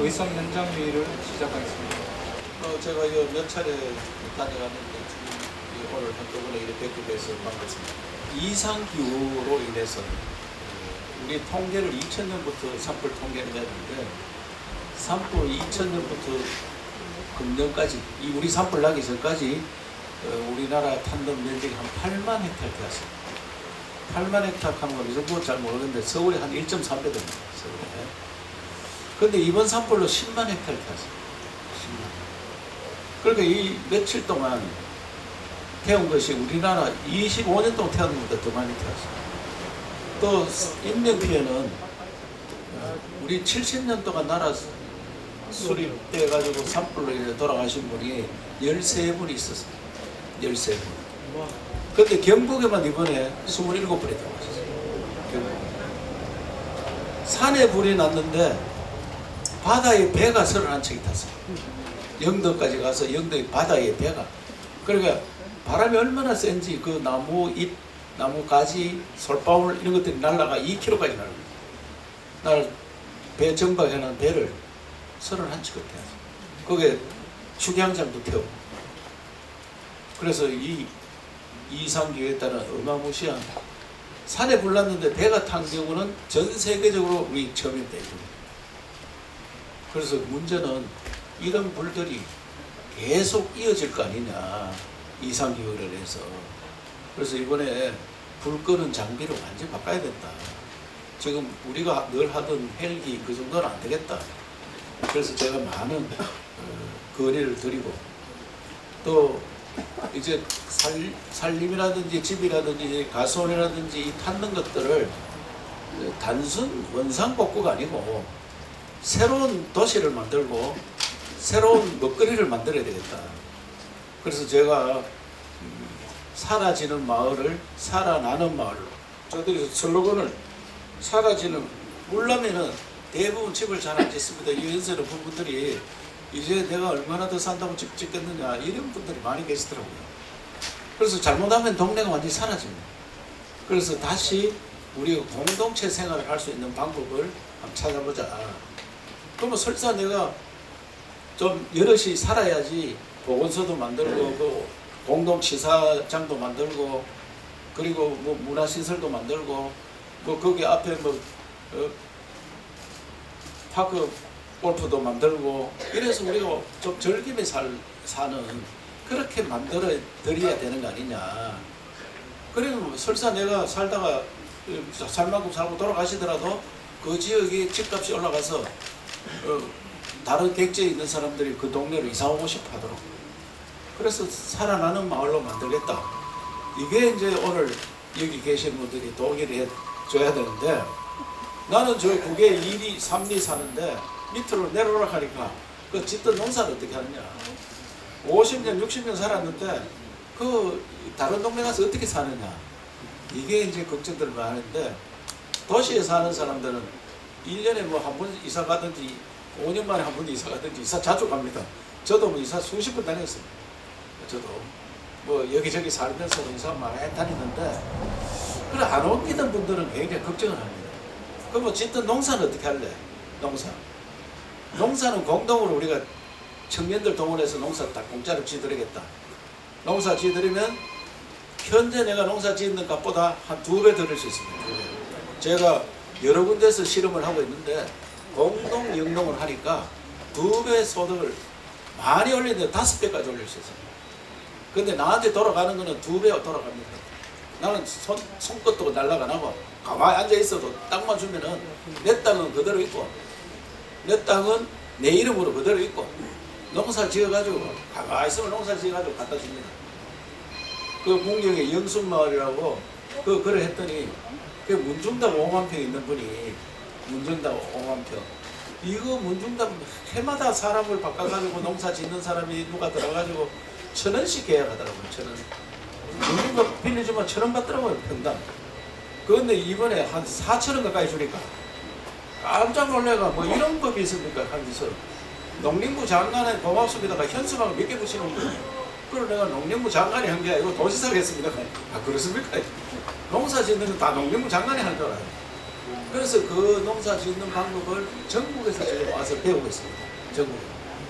의성 현장 회의를 시작하겠습니다. 제가 몇 차례 다녀갔는데 오늘 한꺼번에 이렇게 뵙게 돼서 반갑습니다. 이상기후로 인해서 우리 통계를 2000년부터 산불 통계를 했는데 산불 2000년부터 금년까지 우리 산불 나기 전까지 우리나라 탄던 면적이 한 8만 헥타르 되었습니다. 8만 헥타르 하는 건 이 정도 잘 모르겠는데 서울이 한 1.3배 됩니다. 서울에. 그런데 이번 산불로 10만 헥타르 되었습니다. 10만. 그러니까 이 며칠 동안 태운 것이 우리나라 25년 동안 태운 것보다 더 많이 태웠습니다. 또 인명 피해는 우리 70년 동안 나라 수립돼 가지고 산불로 돌아가신 분이 13분이 있었습니다. 13분. 근데 경북에만 이번에 27분이 돌아가셨어요. 경북. 산에 불이 났는데 바다에 배가 31척이 탔어요. 영도까지 가서 영도의 바다에 배가. 그러니까 바람이 얼마나 센지 그 나무 잎, 나무 가지, 솔방울 이런 것들이 날아가 2km까지 날아갑니다. 배 정박해놓은 배를 31척을 태웠어요. 거기에 축양장도 태우고. 그래서 이 이상기후에 따른 어마무시한 산에 불났는데 배가 탄 경우는 전 세계적으로 우리 처음이다. 그래서 문제는 이런 불들이 계속 이어질 거 아니냐, 이상기후를 해서. 그래서 이번에 불 끄는 장비를 완전히 바꿔야 된다. 지금 우리가 늘 하던 헬기 그 정도는 안 되겠다. 그래서 제가 많은 건의를 드리고, 또 이제 살림이라든지 집이라든지 가수원이라든지 이 탔는 것들을 단순 원상복구가 아니고 새로운 도시를 만들고 새로운 먹거리를 만들어야 되겠다. 그래서 제가 사라지는 마을을 살아나는 마을로, 저들이 슬로건을 사라지는, 물라면은 대부분 집을 잘 안 짓습니다. 이 연세로 부분들이 이제 내가 얼마나 더 산다고 집 짓겠느냐 이런 분들이 많이 계시더라고요. 그래서 잘못하면 동네가 완전히 사라집니다. 그래서 다시 우리가 공동체 생활을 할 수 있는 방법을 한번 찾아보자. 그러면 설사 내가 좀 여럿이 살아야지 보건소도 만들고 그 공동치사장도 만들고 그리고 뭐 문화시설도 만들고 뭐 거기 앞에 뭐 파크 골프도 만들고 이래서 우리가 좀 즐기며 사는 그렇게 만들어 드려야 되는 거 아니냐. 그리고 설사 내가 살다가 살 만큼 살고 돌아가시더라도 그 지역이 집값이 올라가서 다른 객지에 있는 사람들이 그 동네로 이사 오고 싶어 하더라고요. 그래서 살아나는 마을로 만들겠다. 이게 이제 오늘 여기 계신 분들이 동의를 해줘야 되는데, 나는 저 국외에 2리, 3리 사는데 밑으로 내려오라 하니까 그 짓던 농사를 어떻게 하느냐. 50년, 60년 살았는데 그 다른 동네 가서 어떻게 사느냐. 이게 이제 걱정들을 많은데, 도시에 사는 사람들은 1년에 뭐 한 번 이사 가든지 5년 만에 한 번 이사 가든지 이사 자주 갑니다. 저도 뭐 이사 수십 번 다녔습니다. 저도 뭐 여기저기 살면서도 이사 많이 다니는데, 그래 안 옮기던 분들은 굉장히 걱정을 합니다. 그럼 뭐 짓던 농사는 어떻게 할래? 농사는 공동으로 우리가 청년들 동원해서 농사 딱 공짜로 지드리겠다. 농사 지드리면 현재 내가 농사 짓는 값보다 한 2배 더 낼 수 있습니다. 2배. 제가 여러 군데서 실험을 하고 있는데 공동 영농을 하니까 2배 소득을 많이 올리는데 5배까지 올릴 수 있습니다. 근데 나한테 돌아가는 거는 2배 돌아갑니다. 나는 손끝도 날라가 나고 가만히 앉아 있어도 땅만 주면은 내 땅은 그대로 있고 내 땅은 내 이름으로 그대로 있고, 농사 지어가지고 가만히 있으면 농사 지어가지고 갖다 줍니다. 그 문경에 영순마을이라고 그래 했더니 그 문중답 5만 평 있는 분이 문중답 5만 평, 이거 문중답 해마다 사람을 바꿔가지고 농사 짓는 사람이 누가 들어가지고 1,000원씩 계약하더라고요. 1,000원. 문중답 빌려주면 1,000원 받더라고요, 평당. 그런데 이번에 한 4,000원 가까이 주니까 깜짝 놀래가 뭐 이런 법이 있습니까 하면서 농림부 장관의 고맙습니다가 현수막을 몇 개 붙이는 거예요. 그걸 내가 농림부 장관이 한 게 아니고 도지사가 했습니다. 아 그렇습니까? 농사 짓는 건 다 농림부 장관이 하는 줄 알아요. 그래서 그 농사 짓는 방법을 전국에서 지금 와서 배우고 있습니다. 전국에.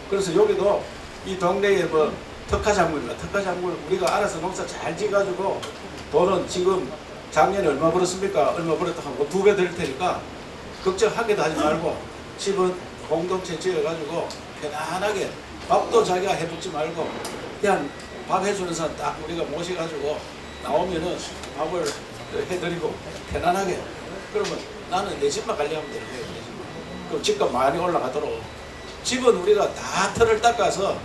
그래서 여기도 이 동네에 뭐 특화작물입니다. 특화작물 우리가 알아서 농사 잘 지어가지고 돈은 지금 작년에 얼마 벌었습니까? 얼마 벌었다 하고 2배 될 테니까 걱정하게도 하지 말고 집은 공동체 지어가지고 편안하게 밥도 자기가 해먹지 말고 그냥 밥 해주는 사람 딱 우리가 모셔가지고 나오면은 밥을 해드리고 편안하게 그러면 나는 내 집만 관리하면 되는 거예요. 내 집만. 그럼 집값 많이 올라가도록 집은 우리가 다 털을 닦아서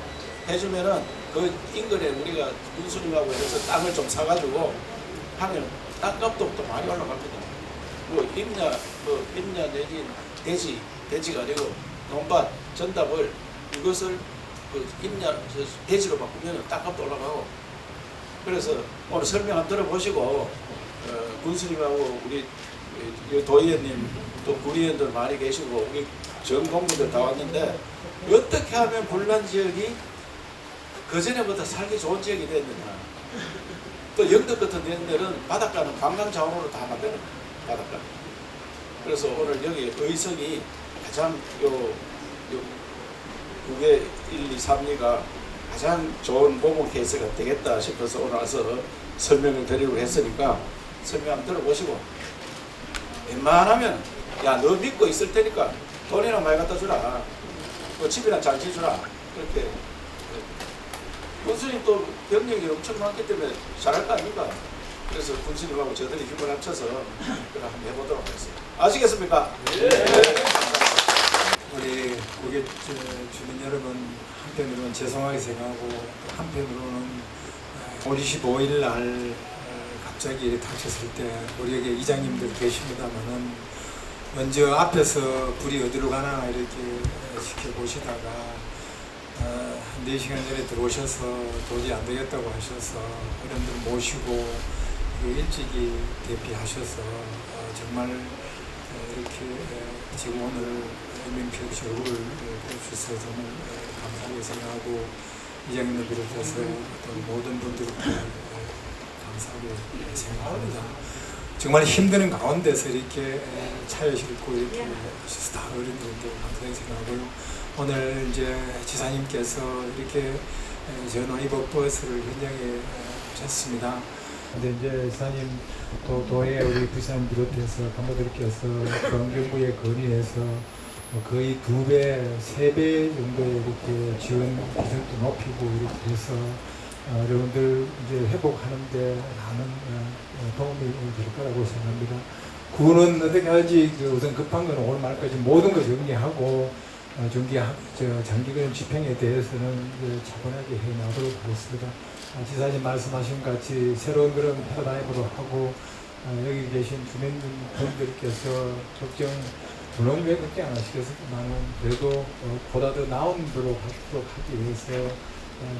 해주면은 그 인근에 우리가 윤수님하고 해서 땅을 좀 사가지고 하면 땅값도 또 많이 올라갑니다. 뭐 임야 내지 돼지가 아니고 논밭 전답을 이것을 그 임야 돼지로 바꾸면 땅값도 올라가고 그래서 오늘 설명 한번 들어보시고 군수님하고 우리 도의원님 또 구의원들 많이 계시고 우리 전 공무들 다 왔는데 어떻게 하면 불난 지역이 그전에보다 살기 좋은 지역이 됐느냐 또 영덕 같은 데는 바닷가는 관광 자원으로 다 만드는 바닷가 그래서 오늘 여기 의성이 가장 국외 1, 2, 3리가 가장 좋은 모범 케이스가 되겠다 싶어서 오늘 와서 설명을 드리려고 했으니까 설명 한번 들어보시고 웬만하면 야 너 믿고 있을 테니까 돈이나 많이 갖다 주라 또 집이나 잘 지주라 그렇게 군수님 또 병력이 엄청 많기 때문에 잘할 거 아닙니까? 그래서 군수님하고 저들이 힘을 합쳐서 그걸 한번 해보도록 하겠습니다. 아시겠습니까? 네. 우리 고객 주민 여러분 한편으로는 죄송하게 생각하고 또 한편으로는 5월 25일 날 갑자기 이렇게 닥쳤을 때 우리 여기 이장님들 계십니다만은 먼저 앞에서 불이 어디로 가나 이렇게 지켜보시다가 4시간 전에 들어오셔서 도저히 안 되겠다고 하셔서 어른들 모시고 일찍이 대피하셔서 정말 이렇게 지금 오늘 임명표 얼굴을 보여주셔서 정말 감사하게 생각하고 이장님을 비롯해서 모든 분들께 감사하게 생각합니다. 정말 힘드는 가운데서 이렇게 차에 싣고 이렇게 하셔서 다 어른들한테 감사하게 생각하고요. 오늘 이제 지사님께서 이렇게 전원위법버스를 현장에 오셨습니다. 근데 이제 지사님 또 도에 우리 부시사님 비롯해서 간부들께서 경정부에 건의해서 거의 2배, 3배 정도의 이렇게 지원 기술도 높이고 이렇게 해서 여러분들 이제 회복하는데 많은 도움이 될 거라고 생각합니다. 구는 어떻게 하지 우선 급한 건 오늘 말까지 모든 거 정리하고 장기간 집행에 대해서는 차분하게 해나가도록 하겠습니다. 지사님 말씀하신 같이 새로운 그런 패러다임으로 하고 여기 계신 주민분들께서 걱정 물론 왜 그렇게 안 하시겠지만 그래도 보다 더 나은 대로 하기 위해서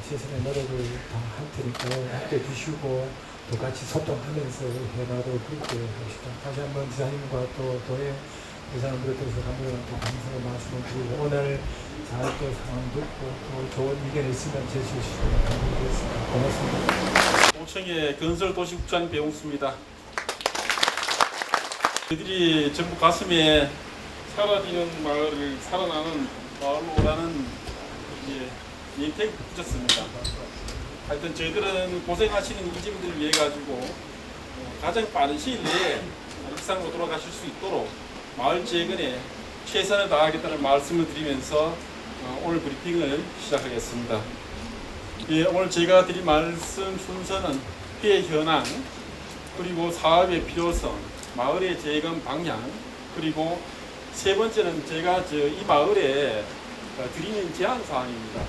최선의 노력을 다 할 테니까요. 함께 주시고 또 같이 소통하면서 해나가도록 그렇게 합시다. 다시 한번 지사님과 또 도의 부사님들께서 감독님한테 감사의 말씀을 드리고 오늘 잘 또 상황 듣고 또 좋은 의견이 있으면 제시해주시면 감사드리겠습니다. 고맙습니다. 오청의 건설도시국장 배용수입니다. 저희들이 전북 가슴에 사라지는 마을을 살아나는 마을로 오라는 예택 붙였습니다. 하여튼 저희들은 고생하시는 이주민들을 위해 가지고 가장 빠른 시일 내에 일상으로 돌아가실 수 있도록 마을 재건에 최선을 다하겠다는 말씀을 드리면서 오늘 브리핑을 시작하겠습니다. 예, 오늘 제가 드릴 말씀 순서는 피해 현황, 그리고 사업의 필요성, 마을의 재건 방향, 그리고 세 번째는 제가 이 마을에 드리는 제안 사항입니다.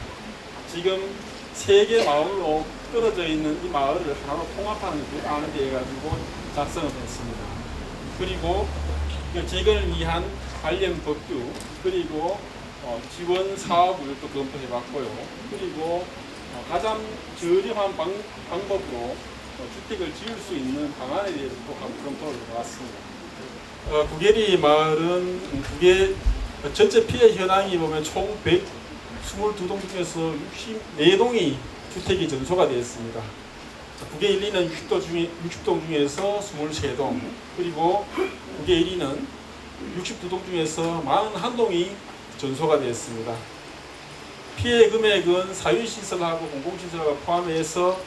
지금 3개 마을로 떨어져 있는 이 마을을 하나로 통합하는 안에 대해 가지고 작성을 했습니다. 그리고 재건을 위한 관련 법규, 그리고 지원 사업을 또 검토해 봤고요. 그리고 가장 저렴한 방법으로 주택을 지을 수 있는 방안에 대해서 또 검토를 해봤습니다. 구계리 마을은 전체 피해 현황이 보면 총 122동 중에서 64동이 주택이 전소가 되었습니다. 국외 1, 2는 60동 중에서 23동, 그리고 국외 1위는 62동 중에서 41동이 전소가 되었습니다. 피해 금액은 사유시설하고 공공시설하고 포함해서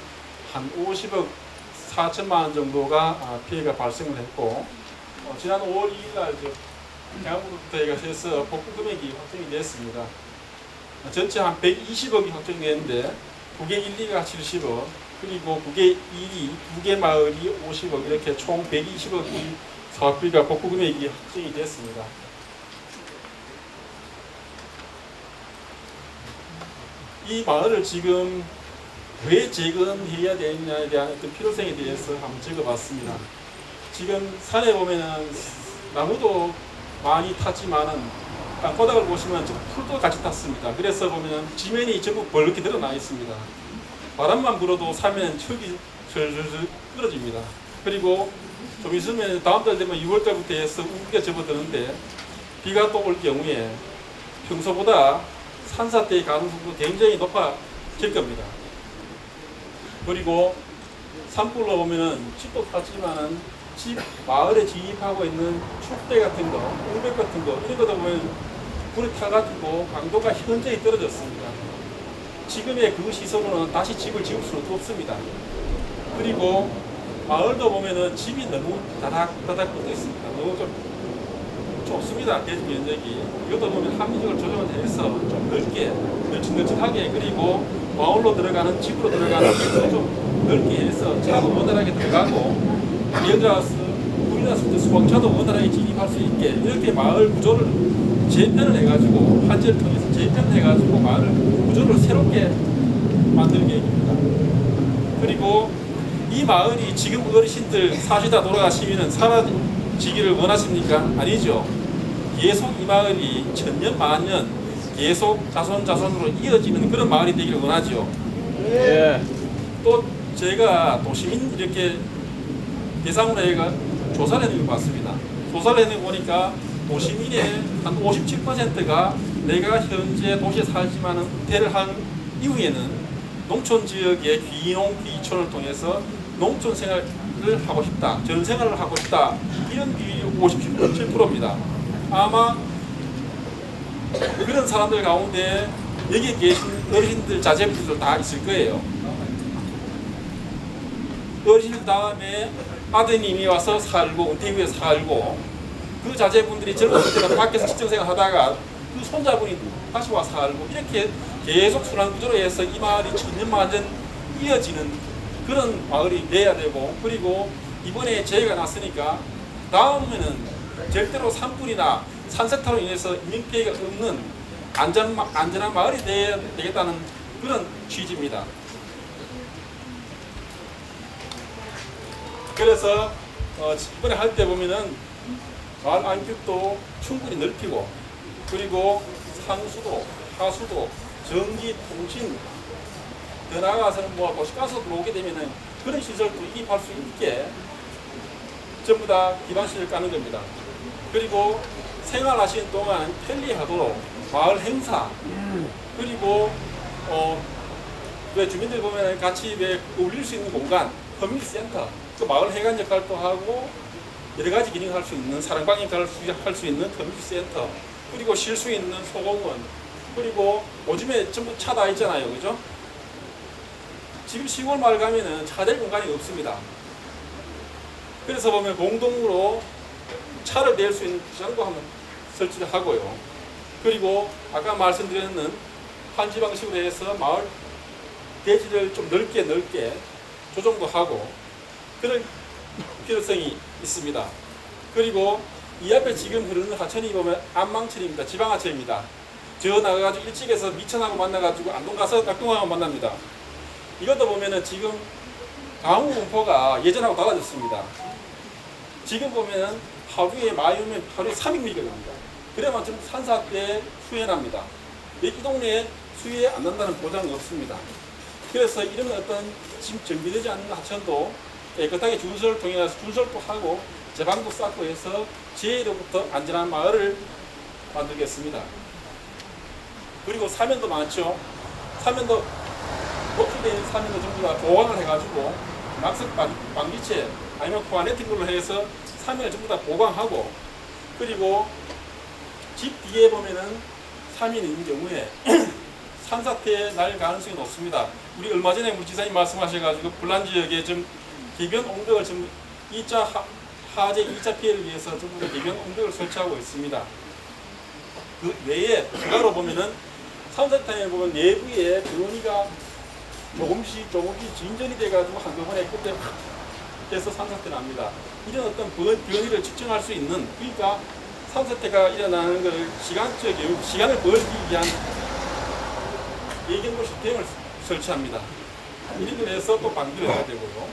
한 50억 4천만 원 정도가 피해가 발생을 했고, 지난 5월 2일 날 대한민국부터 해서 복구 금액이 확정이 됐습니다. 전체 한 120억이 확정됐는데 국외 1, 2가 70억, 그리고 국외 1위 2개 마을이 50억, 이렇게 총 120억이 사업비가 복구 금액이 확정이 됐습니다. 이 마을을 지금 왜 재건해야 되느냐에 대한 어떤 필요성에 대해서 한번 적어봤습니다. 지금 산에 보면은 나무도 많이 탔지만은 땅바닥을 보시면 전부 풀도 같이 탔습니다. 그래서 보면 지면이 전부 벌겋게 드러나 있습니다. 바람만 불어도 사면은 흙이 슬슬슬 떨어집니다. 그리고 좀 있으면 다음 달 되면 6월 달부터 해서 우기가 접어드는데 비가 또 올 경우에 평소보다 산사태의 가능성도 굉장히 높아질 겁니다. 그리고 산불로 보면은 집도 탔지만은 집 마을에 진입하고 있는 축대 같은 거, 웅백 같은 거, 이런 거다 보면 불이 타가지고 강도가 현저히 떨어졌습니다. 지금의 그 시설로는 다시 집을 지을 수는 없습니다. 그리고 마을도 보면은 집이 너무 다닥다닥 붙어 있습니다. 너무 좀 좁습니다. 대지 면적이. 이것도 보면 합리적으로 조정을 해서 좀 넓게, 널찍널찍하게, 그리고 마을로 들어가는, 집으로 들어가는 길도 좀 넓게 해서 차도 원활하게 들어가고, 예를 들어서 불이 났을 때 수방차도 원활하게 진입할 수 있게 이렇게 마을 구조를 재편을 해가지고, 한지를 통해서 재편을 해가지고 마을 구조를 새롭게 만들 계획입니다. 그리고 이 마을이 지금 어르신들 사시다 돌아가시면 사라지기를 원하십니까? 아니죠. 계속 이 마을이 천년 만년 계속 자손자손으로 이어지는 그런 마을이 되기를 원하죠. 예. 또 제가 도시민 이렇게 대상으로 해가 조사를 해낸 걸 봤습니다. 조사를 해내 보니까 도시민의 한 57%가 내가 현재 도시에 살지만 은퇴를 한 이후에는 농촌 지역의 귀농 귀촌을 통해서 농촌 생활을 하고 싶다, 전 생활을 하고 싶다, 이런 비율이 57%입니다. 아마 그런 사람들 가운데 여기 계신 어르신들, 자제분들 다 있을 거예요. 어르신 다음에 아드님이 와서 살고, 은퇴 후에 살고, 그 자제분들이 젊었을 때는 밖에서 직장생활 하다가 그 손자분이 다시 와서 살고, 이렇게 계속 순환구조로 해서 이 마을이 천년만년 이어지는 그런 마을이 돼야 되고, 그리고 이번에 재해가 났으니까 다음에는 절대로 산불이나 산사태로 인해서 인명피해가 없는 안전한 마을이 돼야 되겠다는 그런 취지입니다. 그래서 이번에 할 때 보면은 마을 안쪽도 충분히 넓히고, 그리고 상수도, 하수도, 전기, 통신, 더 나아가서는 뭐 도시가스 들어오게 되면은 그런 시설도 이입할 수 있게 전부 다 기반시설 까는 겁니다. 그리고 생활하시는 동안 편리하도록 마을 행사, 그리고 왜 주민들 보면 같이 왜 어울릴 수 있는 공간, 커뮤니티센터, 그 마을 회관 역할도 하고 여러 가지 기능을 할 수 있는, 사랑방 역할을 할 수 있는 커뮤니티센터, 그리고 쉴 수 있는 소공원, 그리고 요즘에 전부 차 다 있잖아요, 그죠? 지금 시골 마을 가면은 차댈 공간이 없습니다. 그래서 보면 공동으로 차를 댈 수 있는 주차장도 한번 설치를 하고요. 그리고 아까 말씀드렸는 한지 방식으로 해서 마을 대지를 좀 넓게 조정도 하고 그런 필요성이 있습니다. 그리고 이 앞에 지금 흐르는 하천이 보면 안망천입니다. 지방하천입니다. 저 나가가지고 일찍에서 미천하고 만나가지고 안동 가서 낙동하고 만납니다. 이것도 보면은 지금 강우 분포가 예전하고 달라졌습니다. 지금 보면은 하루에 많이 오면 하루에 300mm가 됩니다. 그래야만 좀 산사태 수해납니다. 이 동네에 수해 안 난다는 보장은 없습니다. 그래서 이런 어떤 지금 정비되지 않는 하천도 깨끗하게 준설을 통해서 준설도 하고 제방도 쌓고 해서 재해로부터 안전한 마을을 만들겠습니다. 그리고 사면도 많죠. 사면도 노출되는 사면도 전부 다 보강을 해가지고 낙석 방지체 아니면 코아네팅으로 해서 3인을 전부 다 보강하고, 그리고 집 뒤에 보면은 3인이 있는 경우에 산사태 날 가능성이 높습니다. 우리 얼마 전에 우리 지사님 말씀하셔가지고 불난 지역에 좀 개변 옹벽을 지금 2차 화재 2차 피해를 위해서 전부 다 개변 옹벽을 설치하고 있습니다. 그 외에 추가로 보면은 산사탄에 보면 내부에 변이가 조금씩 진전이 돼가지고 한꺼번에 끝에 돼서 산사태 납니다. 이런 어떤 변이를 측정할 수 있는, 그러니까 산사태가 일어나는 것을 시간을 벌기 위한 예경보 시스템을 설치합니다. 이런 걸 해서 또 방지를 해야 되고요.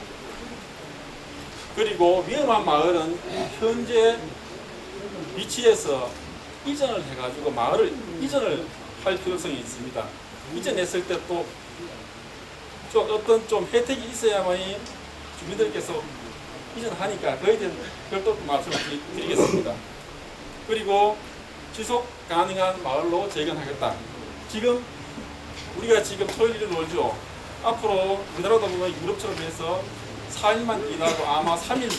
그리고 위험한 마을은 현재 위치에서 이전을 해가지고 마을을 이전을 할 필요성이 있습니다. 이전했을 때 또 어떤 좀 혜택이 있어야만이 주민들께서 이전하니까 그에 대한 별도 말씀을 드리겠습니다. 그리고 지속 가능한 마을로 재건하겠다. 지금 우리가 지금 토요일을 놀죠. 앞으로 우리나라도 보면 유럽처럼 해서 4일만 일하고 아마 3일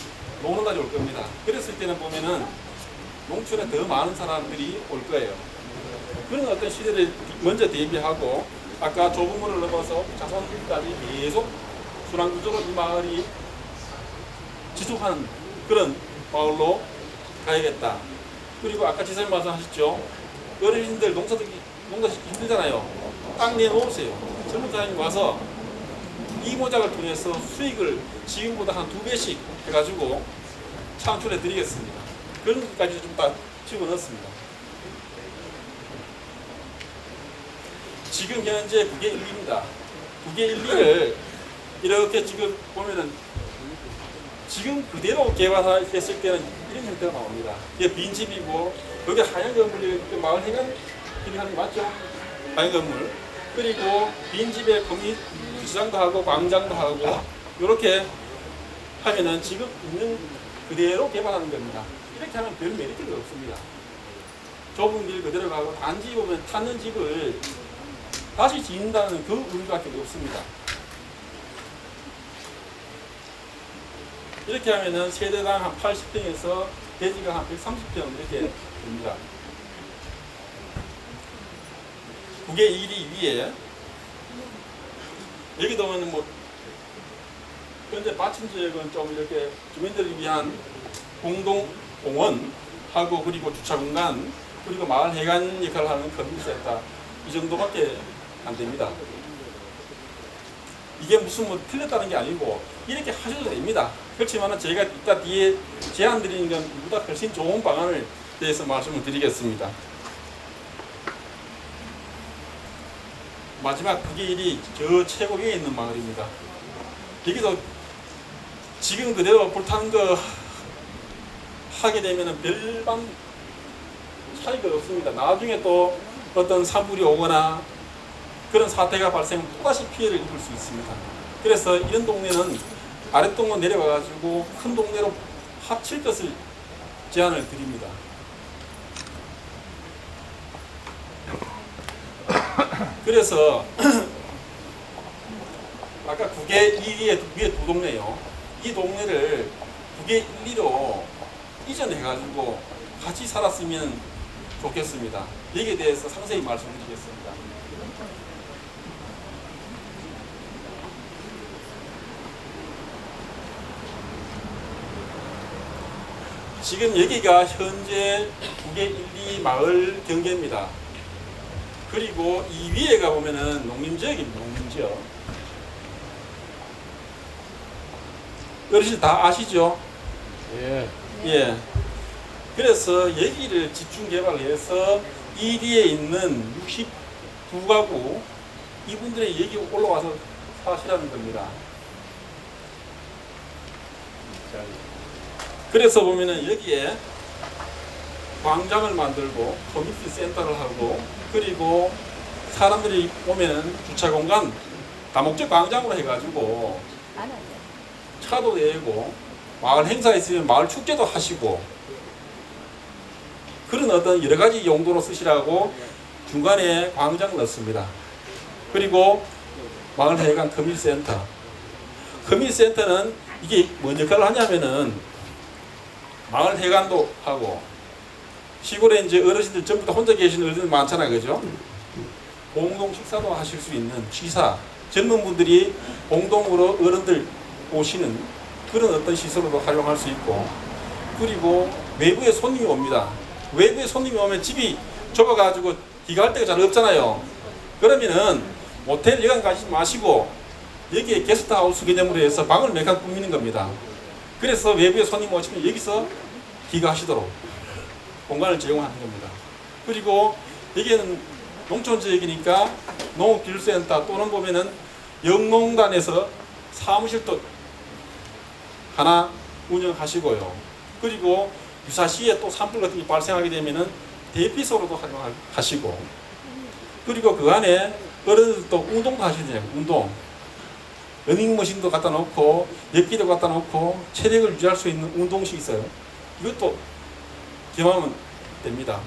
노는 날이 올 겁니다. 그랬을 때는 보면은 농촌에 더 많은 사람들이 올 거예요. 그런 어떤 시대를 먼저 대비하고 아까 좁은 문을 넘어서 자손까지 계속 순환구조로 이 마을이 지속하는 그런 마을로 가야겠다. 그리고 아까 지사님 말씀하셨죠. 어르신들 농사 힘들잖아요. 땅 내놓으세요. 젊은 사람이 와서 이 모작을 통해서 수익을 지금보다 한 2배씩 해가지고 창출해 드리겠습니다. 그런 것까지 좀 다 집어넣습니다. 지금 현재 9개 1리입니다. 9개 1리를 이렇게 지금 보면은 지금 그대로 개발했을 때는 이런 형태가 나옵니다. 이게 빈집이고, 여기 하얀 건물이 마을 해관 기능하는 게 맞죠? 하얀 건물. 그리고 빈집에 주차장도 하고 광장도 하고 이렇게 하면은 지금 있는 그대로 개발하는 겁니다. 이렇게 하면 별 메리트가 없습니다. 좁은 길 그대로 가고 단지 보면 탔는 집을 다시 짓는다는 그 의미밖에 없습니다. 이렇게 하면은 세대당 한 80평에서 대지가 한 130평 이렇게 됩니다. 9개 1이 위에 여기도 보면 뭐 현재 받침 지역은 좀 이렇게 주민들을 위한 공동 공원하고 그리고 주차 공간 그리고 마을 해관 역할을 하는 커뮤니티센터 이 정도밖에 안 됩니다. 이게 무슨 뭐 틀렸다는 게 아니고 이렇게 하셔도 됩니다. 그렇지만 저희가 이따 뒤에 제안 드리는 건 이보다 훨씬 좋은 방안을 대해서 말씀을 드리겠습니다. 마지막 9개 1이 저 최고위에 있는 마을입니다. 여기서 지금 그대로 불타는 거 하게 되면 별반 차이가 없습니다. 나중에 또 어떤 산불이 오거나 그런 사태가 발생하면 또다시 피해를 입을 수 있습니다. 그래서 이런 동네는 아랫동으로 내려가가지고 큰 동네로 합칠 것을 제안을 드립니다. 그래서 아까 9개 1위에 위에 두 동네요. 이 동네를 9개 1위로 이전해가지고 같이 살았으면 좋겠습니다. 여기에 대해서 상세히 말씀드리겠습니다. 지금 여기가 현재 9개 1, 2 마을 경계입니다. 그리고 이 위에 가보면은 농림지역입니다. 농림지역. 어르신 다 아시죠? 예. 예. 그래서 여기를 집중 개발해서 이 뒤에 있는 69가구 이분들이 여기 올라와서 사시라는 겁니다. 그래서 보면은 여기에 광장을 만들고 커뮤니티 센터를 하고 그리고 사람들이 오면은 주차 공간 다목적 광장으로 해가지고 차도 내고 마을 행사 있으면 마을 축제도 하시고 그런 어떤 여러 가지 용도로 쓰시라고 중간에 광장 넣습니다. 그리고 마을 해관 커뮤니티 센터. 커뮤니티 센터는 이게 뭔 역할을 하냐면은 마을 회관도 하고 시골에 이제 어르신들 전부 다 혼자 계시는 어르신들 많잖아요, 그죠? 공동 식사도 하실 수 있는 취사, 젊은 분들이 공동으로 어른들 오시는 그런 어떤 시설로도 활용할 수 있고, 그리고 외부에 손님이 옵니다. 외부에 손님이 오면 집이 좁아가지고 기가할 데가 잘 없잖아요. 그러면은 모텔 여관 가지 마시고 여기에 게스트하우스 개념으로 해서 방을 몇 칸 꾸미는 겁니다. 그래서 외부에 손님 오시면 여기서 기가하시도록 공간을 제공하는 겁니다. 그리고 여기는 농촌지역이니까 농업기술센터 또는 보면은 영농단에서 사무실도 하나 운영하시고요. 그리고 유사시에 또 산불 같은 게 발생하게 되면은 대피소로도 활용하시고, 그리고 그 안에 어른들도 운동도 하시잖아요. 운동. 러닝머신도 갖다 놓고 엽기도 갖다 놓고 체력을 유지할 수 있는 운동실이 있어요. 이것도 겸하면 됩니다.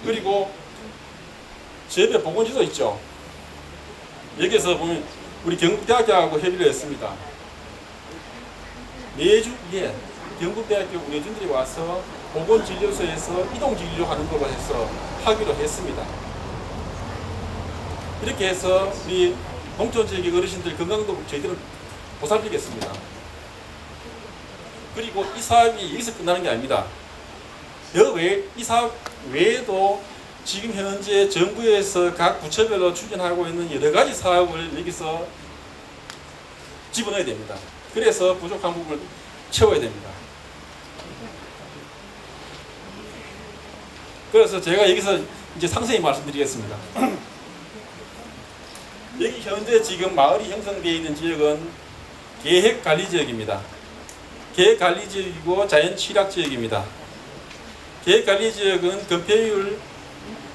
그리고 제 옆에 보건지도 있죠. 여기서 보면 우리 경북대학교하고 협의를 했습니다. 매주 이게 경북대학교 의료진들이 와서 보건진료소에서 이동진료하는 걸로 해서 하기로 했습니다. 이렇게 해서 우리 농촌지역의 어르신들 건강도 저희들은 보살피겠습니다. 그리고 이 사업이 여기서 끝나는 게 아닙니다. 이 사업 외에도 지금 현재 정부에서 각 부처별로 추진하고 있는 여러 가지 사업을 여기서 집어넣어야 됩니다. 그래서 부족한 부분을 채워야 됩니다. 그래서 제가 여기서 이제 상세히 말씀드리겠습니다. 여기 현재 지금 마을이 형성되어 있는 지역은 계획관리지역입니다. 계획관리지역이고 자연취락지역입니다. 계획관리지역은 건폐율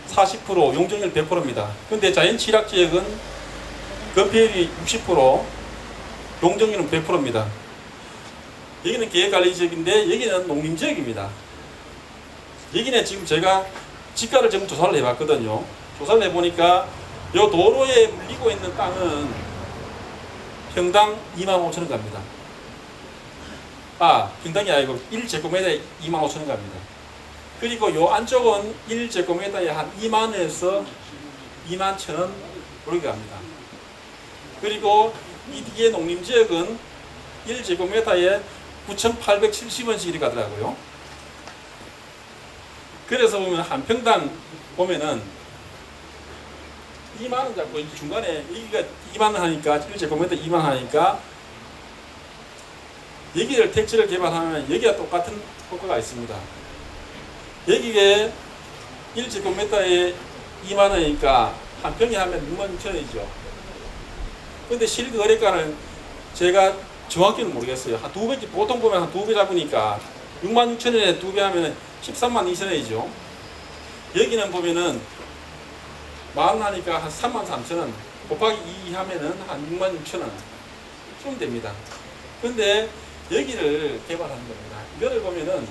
40%, 용적률 100%입니다. 근데 자연취락지역은 건폐율이 60%, 용적률은 100%입니다. 여기는 계획관리지역인데 여기는 농림지역입니다. 여기는 지금 제가 지가를 전부 조사를 해봤거든요. 조사를 해보니까 이 도로에 물리고 있는 땅은 평당 25,000원 갑니다. 평당이 아니고 1제곱미터에 25,000원 갑니다. 그리고 이 안쪽은 1제곱미터에 한 2만원에서 21,000원 그렇게 갑니다. 그리고 이 뒤에 농림지역은 1제곱미터에 9,870원씩 이렇게 가더라고요. 그래서 보면 한 평당 보면은 2만원 잡고 중간에 여기가 2만원 하니까 1제곱미터 2만원 하니까 여기를 택지를 개발하면 여기가 똑같은 효과가 있습니다. 여기에 1제곱미터에 2만원이니까 한 평에 하면 66,000원이죠. 근데 실거래가는 제가 정확히는 모르겠어요. 한 2배, 보통 보면 한 2배 잡으니까 66,000원에 2배 하면 132,000원이죠. 여기는 보면은 만원 하니까 한 33,000원 곱하기 2 하면은 한 66,000원 좀 됩니다. 근데 여기를 개발하는 겁니다. 이거를 보면은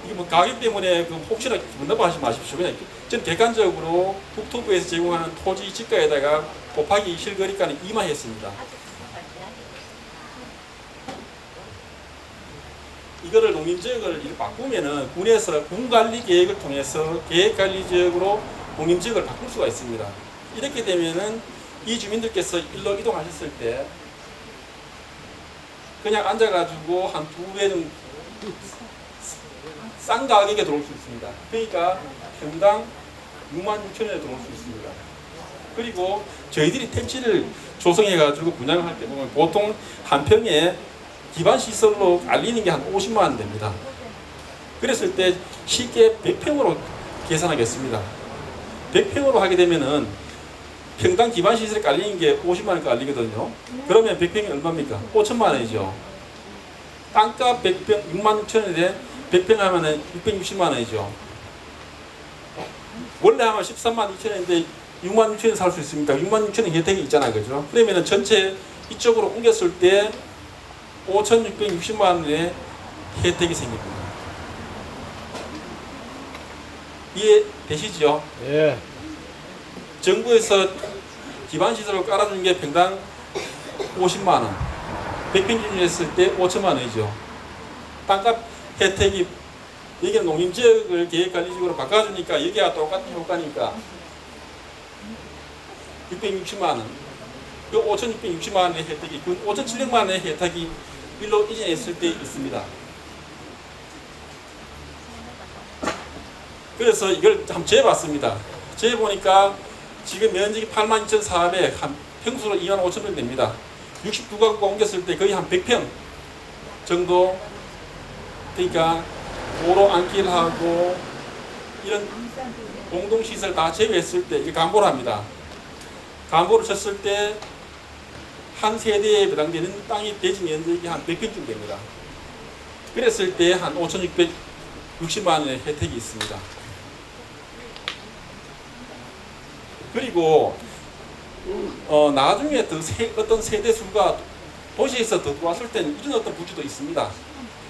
이게 뭐 가격 때문에 혹시나 기분 나빠하지 마십시오. 그냥 저는 객관적으로 국토부에서 제공하는 토지 지가에다가 곱하기 실거래가는 2만 했습니다. 이거를 농림지역을 바꾸면은 군에서 군관리 계획을 통해서 계획관리지역으로 농림지역을 바꿀 수가 있습니다. 이렇게 되면은 이 주민들께서 일로 이동하셨을 때 그냥 앉아가지고 한 2배 정도 싼 가격에 들어올 수 있습니다. 그러니까 평당 66,000원에 들어올 수 있습니다. 그리고 저희들이 택지를 조성해가지고 분양을 할 때 보면 보통 한 평에 기반시설로 알리는 게 한 50만 원 됩니다. 그랬을 때 쉽게 100평으로 계산하겠습니다. 100평으로 하게 되면은 평당 기반시설에 깔리는 게 50만 원가 깔리거든요. 그러면 100평이 얼마입니까? 5천만 원이죠. 땅값 100평 66,000원에 100평 하면은 660만 원이죠. 원래 하면 13만 2천원인데 6만 6천원에 살 수 있습니까? 6만 6천원 혜택이 있잖아요. 그죠? 그러면은 전체 이쪽으로 옮겼을 때 5,660만 원의 혜택이 생깁니다. 이해되시죠? 예. 정부에서 기반시설을 깔아주는 게 평당 50만 원, 100평 기준으로 했을 때 5천만 원이죠. 땅값 혜택이 여기는 농림지역을 계획관리지역으로 바꿔주니까 여기와 똑같은 효과니까 660만 원, 그 5,660만 원의 혜택이 5,700만 원의 혜택이 일로 이전했을 때 있습니다. 그래서 이걸 한번 재봤습니다. 재보니까 지금 면적이 82,400, 한 평수로 25,000평 됩니다. 69가구가 옮겼을 때 거의 한 100평 정도, 그러니까 도로 안길하고 이런 공동시설 다 제외했을 때 이게 간보를 합니다. 간보를 쳤을 때 한 세대에 배당되는 땅이 대지 면적이 한 100평쯤 됩니다. 그랬을 때 한 5,660만 원의 혜택이 있습니다. 그리고 나중에 더 어떤 세대 수가 도시에서 더 왔을 때는 이런 어떤 부지도 있습니다.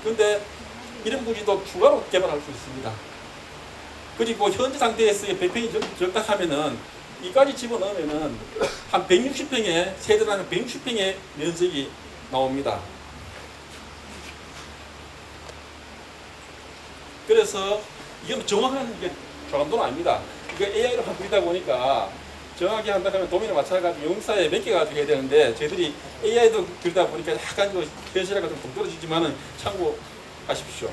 그런데 이런 부지도 추가로 개발할 수 있습니다. 그리고 현재 상태에서 100평이 적다 하면은 이까지 집어넣으면은 한 160평의 세대라는 160평의 면적이 나옵니다. 그래서 이건 정확한 게 조감도는 아닙니다. 이거 AI로 바꾸다 보니까 정확히 한다 하면 도면에 맞춰가지고 용사에 몇 개 가지고 해야 되는데 저희들이 AI도 그러다 보니까 약간 그 현실하고 좀 동떨어지지만은 참고하십시오.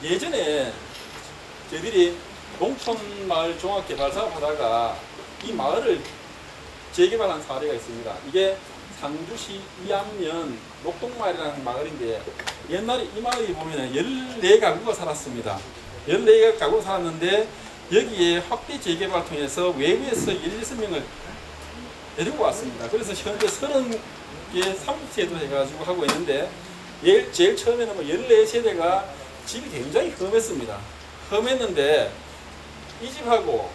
예전에 저희들이 농촌마을 종합개발사업 하다가 이 마을을 재개발한 사례가 있습니다. 이게 상주시 이암면 녹동마을이라는 마을인데 옛날에 이 마을에 보면 14가구가 살았습니다. 14가구가 살았는데 여기에 확대 재개발을 통해서 외부에서 16명을 데리고 왔습니다. 그래서 현재 30개 사무소도 해가지고 하고 있는데 제일 처음에는 14세대가 집이 굉장히 험했습니다. 험했는데 이 집하고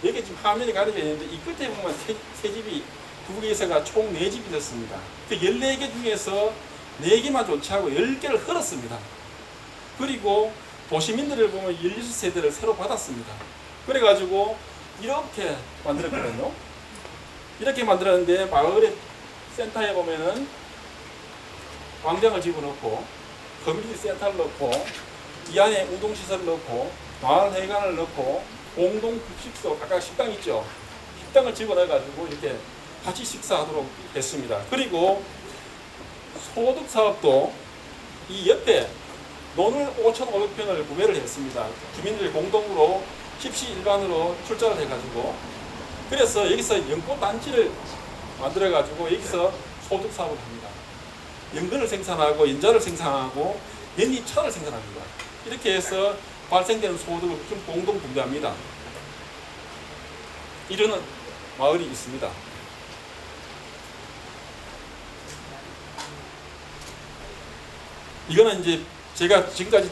여기 지금 화면에 가려져 있는데 이 끝에 보면 새 집이 2개에서가 총 4집이 됐습니다. 그 14개 중에서 4개만 좋지 하고 10개를 헐었습니다. 그리고 도시민들을 보면 16세대를 새로 받았습니다. 그래가지고 이렇게 만들었거든요. 이렇게 만들었는데 마을의 센터에 보면은 광장을 집어넣고 커뮤니티 센터를 넣고 이 안에 운동시설을 넣고 마을회관을 넣고 공동급식소, 아까 식당 있죠? 식당을 집어넣어가지고 이렇게 같이 식사하도록 했습니다. 그리고 소득사업도 이 옆에 논을 5,500평을 구매를 했습니다. 주민들 공동으로 십시 일반으로 출자를 해가지고 그래서 여기서 연꽃단지를 만들어가지고 여기서 소득사업을 합니다. 연근을 생산하고 연자를 생산하고 연잎차를 생산합니다. 이렇게 해서 발생되는 소득을 좀 공동 분배합니다. 이런 마을이 있습니다. 이거는 이제 제가 지금까지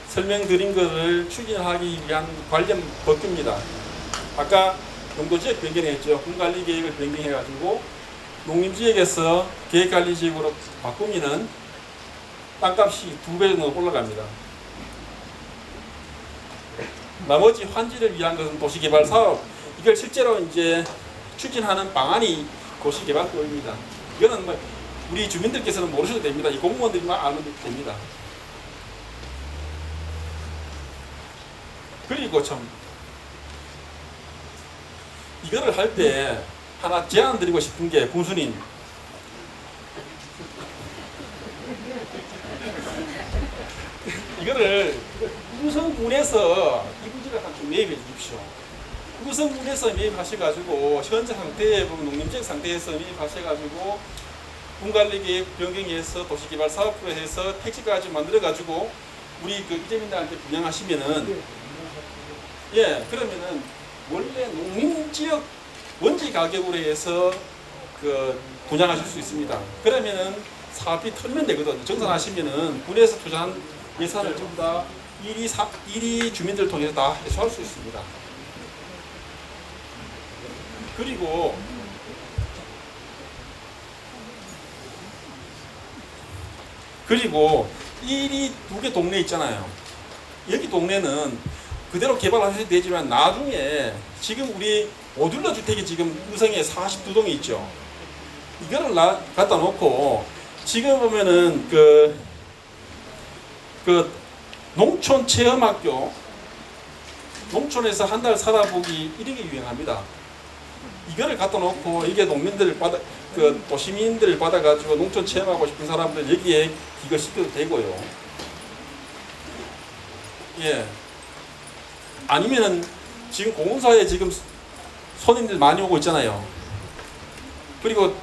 설명드린 것을 추진하기 위한 관련 법규입니다. 아까 용도지역 변경했죠. 군관리계획을 변경해가지고 농림지역에서 계획관리지역으로 바꾸면은 땅값이 2배 정도 올라갑니다. 나머지 환지를 위한 것은 도시개발사업, 이걸 실제로 이제 추진하는 방안이 도시개발법입니다. 이거는 뭐 우리 주민들께서는 모르셔도 됩니다. 이 공무원들만 알면 됩니다. 그리고 참 이거를 할 때 하나 제안 드리고 싶은 게 군수님, 이거를 구성군에서 이 부지를 좀 매입해 주십시오. 구성군에서 매입하셔가지고 현재 상태에 보면 농림지역 상태에서 매입하셔가지고 군관리계획 변경해서 도시개발사업부로 해서 택지까지 만들어가지고 우리 그 이재민들한테 분양하시면은 그러면은 원래 농림지역 원지 가격으로 해서 그 분양하실 수 있습니다. 그러면은 사업비 털면 되거든요. 정산하시면은 군에서 투자한 예산을 전부 다 일이 주민들 통해서 다 해소할 수 있습니다. 그리고 일이 2개 동네 있잖아요. 여기 동네는 그대로 개발하셔도 되지만 나중에 지금 우리 모듈러 주택이 지금 의성에 42동이 있죠. 이거를 갖다 놓고 지금 보면은 그 농촌 체험학교, 농촌에서 한 달 살아보기 이런 게 유행합니다. 이거를 갖다 놓고 이게 농민들을 도시민들을 받아가지고 농촌 체험하고 싶은 사람들 여기에 기거시켜도 되고요. 예. 아니면은 지금 공사에 지금 손님들 많이 오고 있잖아요. 그리고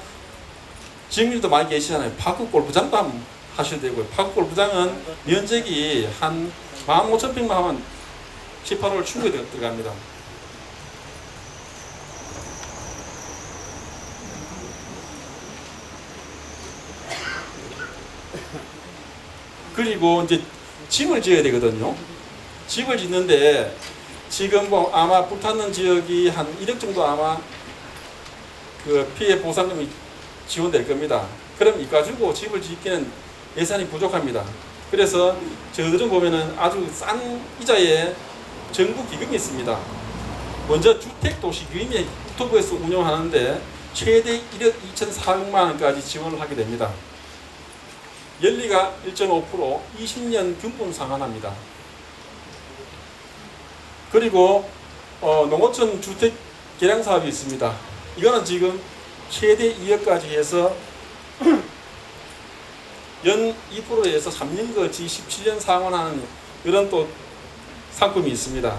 지역민들도 많이 계시잖아요. 파크 골프장도 한번 하셔도 되고요. 파크 골프장은 면적이 한 15,000평만 하면 7, 8월 충분히 들어갑니다. 그리고 이제 집을 지어야 되거든요. 집을 짓는데 지금 뭐 아마 불탔는 지역이 한 1억 정도 아마 그 피해 보상금이 지원될 겁니다. 그럼 이 가지고 집을 짓기는 예산이 부족합니다. 그래서 저들은 보면은 아주 싼 이자에 정부 기금이 있습니다. 먼저 주택도시기금이 국토부에서 운영하는데 최대 1억 2,400만 원까지 지원을 하게 됩니다. 연리가 1.5%, 20년 균분 상환합니다. 그리고 농어촌 주택 개량 사업이 있습니다. 이거는 지금 최대 2억까지 해서 연 2%에서 3년 거치 17년 상환하는 이런 또 상품이 있습니다.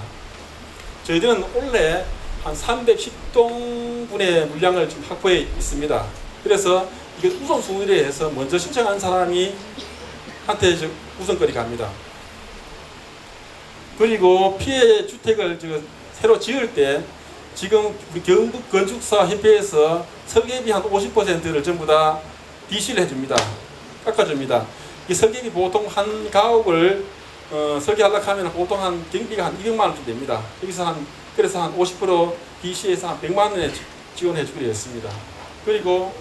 저희들은 올해 한 310동분의 물량을 좀 확보해 있습니다. 그래서 이게 우선순위를 해서 먼저 신청한 사람이 한테 우선거리 갑니다. 그리고 피해 주택을 새로 지을 때 지금 우리 경북 건축사 협회에서 설계비 한 50%를 전부 다 DC를 해줍니다. 깎아줍니다. 이 설계비 보통 한 가옥을 설계하려고 하면 보통 한 경비가 한 200만 원 정도 됩니다. 여기서 그래서 한 50% DC에서 한 100만 원에 지원해 주기로 했습니다. 그리고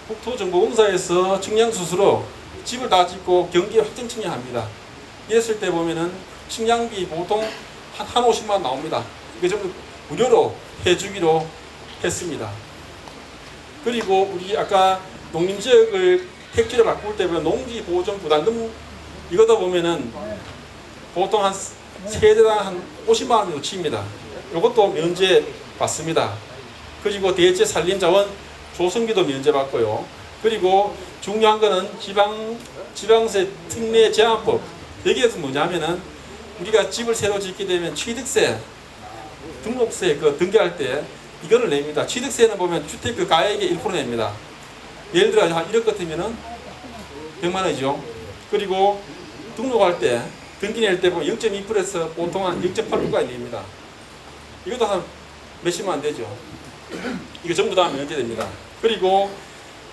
국토정보공사에서 측량수수로 집을 다 짓고 경기 확정 측량합니다. 이랬을 때 보면은 측량비 보통 한 50만 원 나옵니다. 이거 전부 무료로 해주기로 했습니다. 그리고 우리 아까 농림지역을 택지로 바꿀 때 보면 농지보존부담금 이거다 보면은 보통 한 세대당 한 50만 원 정도 칩니다. 이것도 면제 받습니다. 그리고 대체 산림자원 조성비도 면제 받고요. 그리고 중요한 거는 지방세 특례 제한법. 여기에서 뭐냐면은 우리가 집을 새로 짓게 되면 취득세, 등록세 등기할 때 이거를 냅니다. 취득세는 보면 주택 가액의 1% 냅니다. 예를 들어 한 1억 같으면은 100만 원이죠. 그리고 등록할 때 등기 낼 때 보면 0.2%에서 보통 한 0.8%까지 냅니다. 이것도 한 몇십만 원 되죠. 이거 전부 다 면제됩니다. 그리고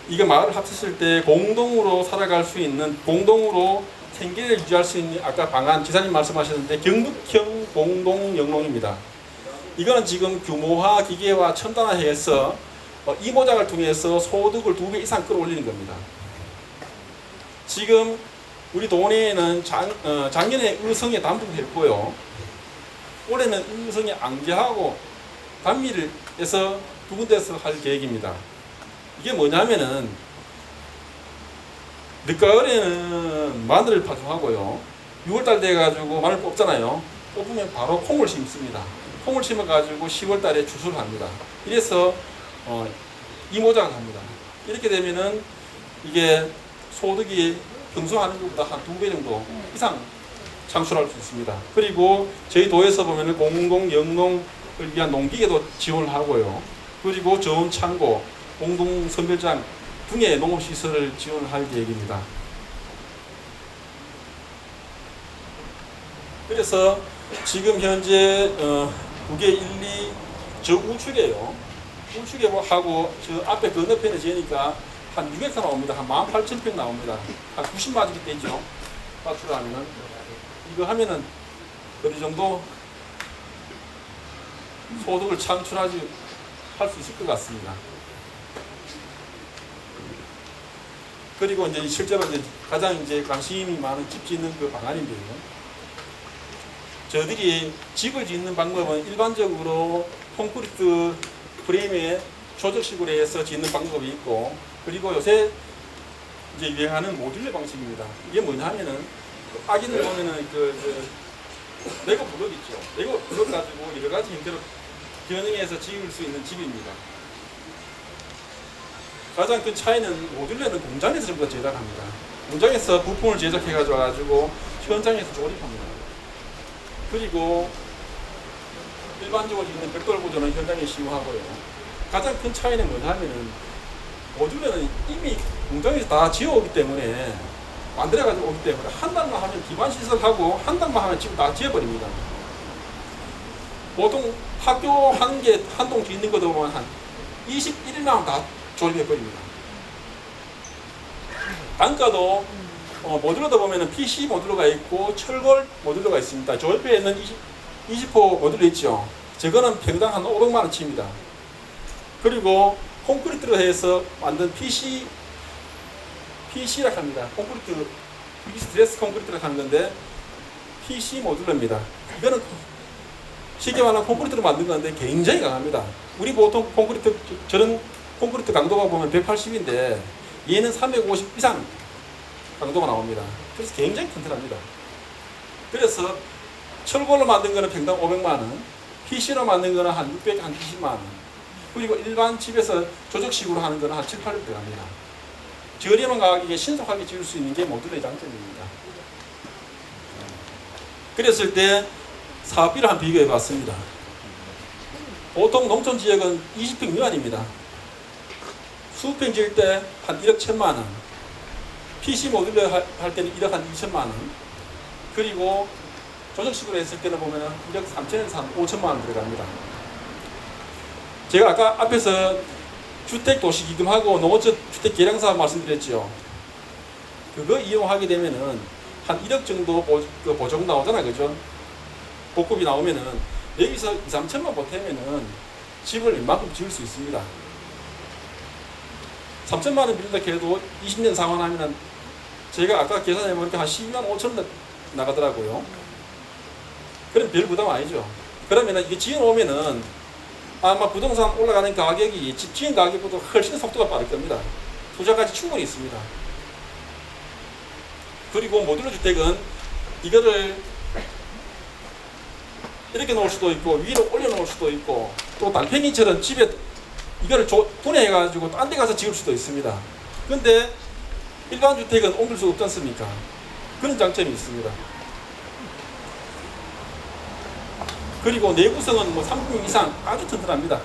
이거 마을을 합쳤을 때 공동으로 살아갈 수 있는, 공동으로 생계를 유지할 수 있는 아까 방안 지사님 말씀하셨는데 경북형 공동영농입니다. 이거는 지금 규모화, 기계화, 첨단화해서 이모작을 통해서 소득을 2배 이상 끌어올리는 겁니다. 지금 우리 동네에는 작년에 의성에 단풍을 했고요. 올해는 의성에 안개하고 단미를 해서 두 군데서 할 계획입니다. 이게 뭐냐면은 늦가을에는 마늘을 파종하고요. 6월달 돼가지고 마늘 뽑잖아요. 뽑으면 바로 콩을 심습니다. 콩을 심어가지고 10월달에 추수를 합니다. 이래서 이모작을 합니다. 이렇게 되면은 이게 소득이 평소 하는 것보다 한 2배 정도 이상 창출할 수 있습니다. 그리고 저희 도에서 보면은 공동영농을 위한 농기계도 지원을 하고요. 그리고 저온창고, 공동선별장 등의 농업시설을 지원을 할 계획입니다. 그래서 지금 현재 그게 1, 2, 저 우측이에요. 우측에 하고 저 앞에 건너편에 지으니까 한 600가 나옵니다. 한 18,000평 나옵니다. 한 90만 원 되죠. 파출하면은 이거 하면은 어느 정도 소득을 창출하지 할 수 있을 것 같습니다. 그리고 이제 실제로 이제 가장 관심이 많은 집 짓는 그 방안인데요. 저희들이 집을 짓는 방법은 일반적으로 콘크리트 프레임에 조적식으로 해서 짓는 방법이 있고, 그리고 요새 이제 유행하는 모듈러 방식입니다. 이게 뭐냐 하면은 아기들 보면은 레고 블록 있죠. 레고 블록 가지고 여러 가지 형태로 변형해서 지을 수 있는 집입니다. 가장 큰 차이는 모듈러는 공장에서 전부 다 제작합니다. 공장에서 부품을 제작해 가지고 현장에서 조립합니다. 그리고 일반적으로 있는 벽돌 구조는 현장에 시공하고요. 가장 큰 차이는 뭐냐면은 모듈러는 이미 공장에서 다 지어오기 때문에 만들어가지고 오기 때문에 한 달만 하면 기반 시설하고 한 달만 하면 지금 다 지어버립니다. 보통 학교 한 개 한 동 짓는 것도 보면 한 21일만 하면 다 조립해버립니다. 단가도 모듈러도 보면은 PC 모듈러가 있고 철골 모듈러가 있습니다. 저 옆에 있는 20호 모듈러 있죠. 저거는 평당 한 500만 원치입니다. 그리고 콘크리트로 해서 만든 PC라고 합니다. 콘크리트, 스트레스 콘크리트라고 하는 건데 PC 모듈러입니다. 이거는 쉽게 말하면 콘크리트로 만든 건데 굉장히 강합니다. 우리 보통 콘크리트, 저런 콘크리트 강도가 보면 180인데 얘는 350 이상 강도가 나옵니다. 그래서 굉장히 튼튼합니다. 그래서 철골로 만든 거는 평당 500만 원, PC로 만든 거는 한 600, 한 20만 원, 그리고 일반 집에서 조적식으로 하는 거는 한 7, 800 들어갑니다. 저렴한 가격에 신속하게 지을 수 있는 게 모듈러의 장점입니다. 그랬을 때 사업비를 한번 비교해 봤습니다. 보통 농촌 지역은 20평 미만입니다. 수평 지을 때 한 1억 1천만 원, PC 모듈러 할 때는 1억 한 2천만 원, 그리고 조적식으로 했을 때는 보면 1억 3천에서 한 5천만 원 들어갑니다. 제가 아까 앞에서 주택도시기금하고 농어촌 주택개량사업 말씀드렸죠. 그거 이용하게 되면은 한 1억 정도 보조금 나오잖아요. 그죠? 복급이 나오면은 여기서 2, 3천만 보태면은 집을 웬만큼 지을 수 있습니다. 3천만 원 빌린다 해도 20년 상환하면은 제가 아까 계산해보니까 한 12만 5천 원 나가더라고요. 그럼 별 부담 아니죠. 그러면은 이게 지어놓으면은 아마 부동산 올라가는 가격이 집 지은 가격보다 훨씬 속도가 빠를 겁니다. 투자가치 충분히 있습니다. 그리고 모듈러 주택은 이거를 이렇게 놓을 수도 있고 위로 올려놓을 수도 있고 또 달팽이처럼 집에 이거를 분해해가지고 딴 데 가서 지을 수도 있습니다. 근데 일반 주택은 옮길 수 없지 않습니까? 그런 장점이 있습니다. 그리고 내구성은 뭐 3분 이상 아주 튼튼합니다.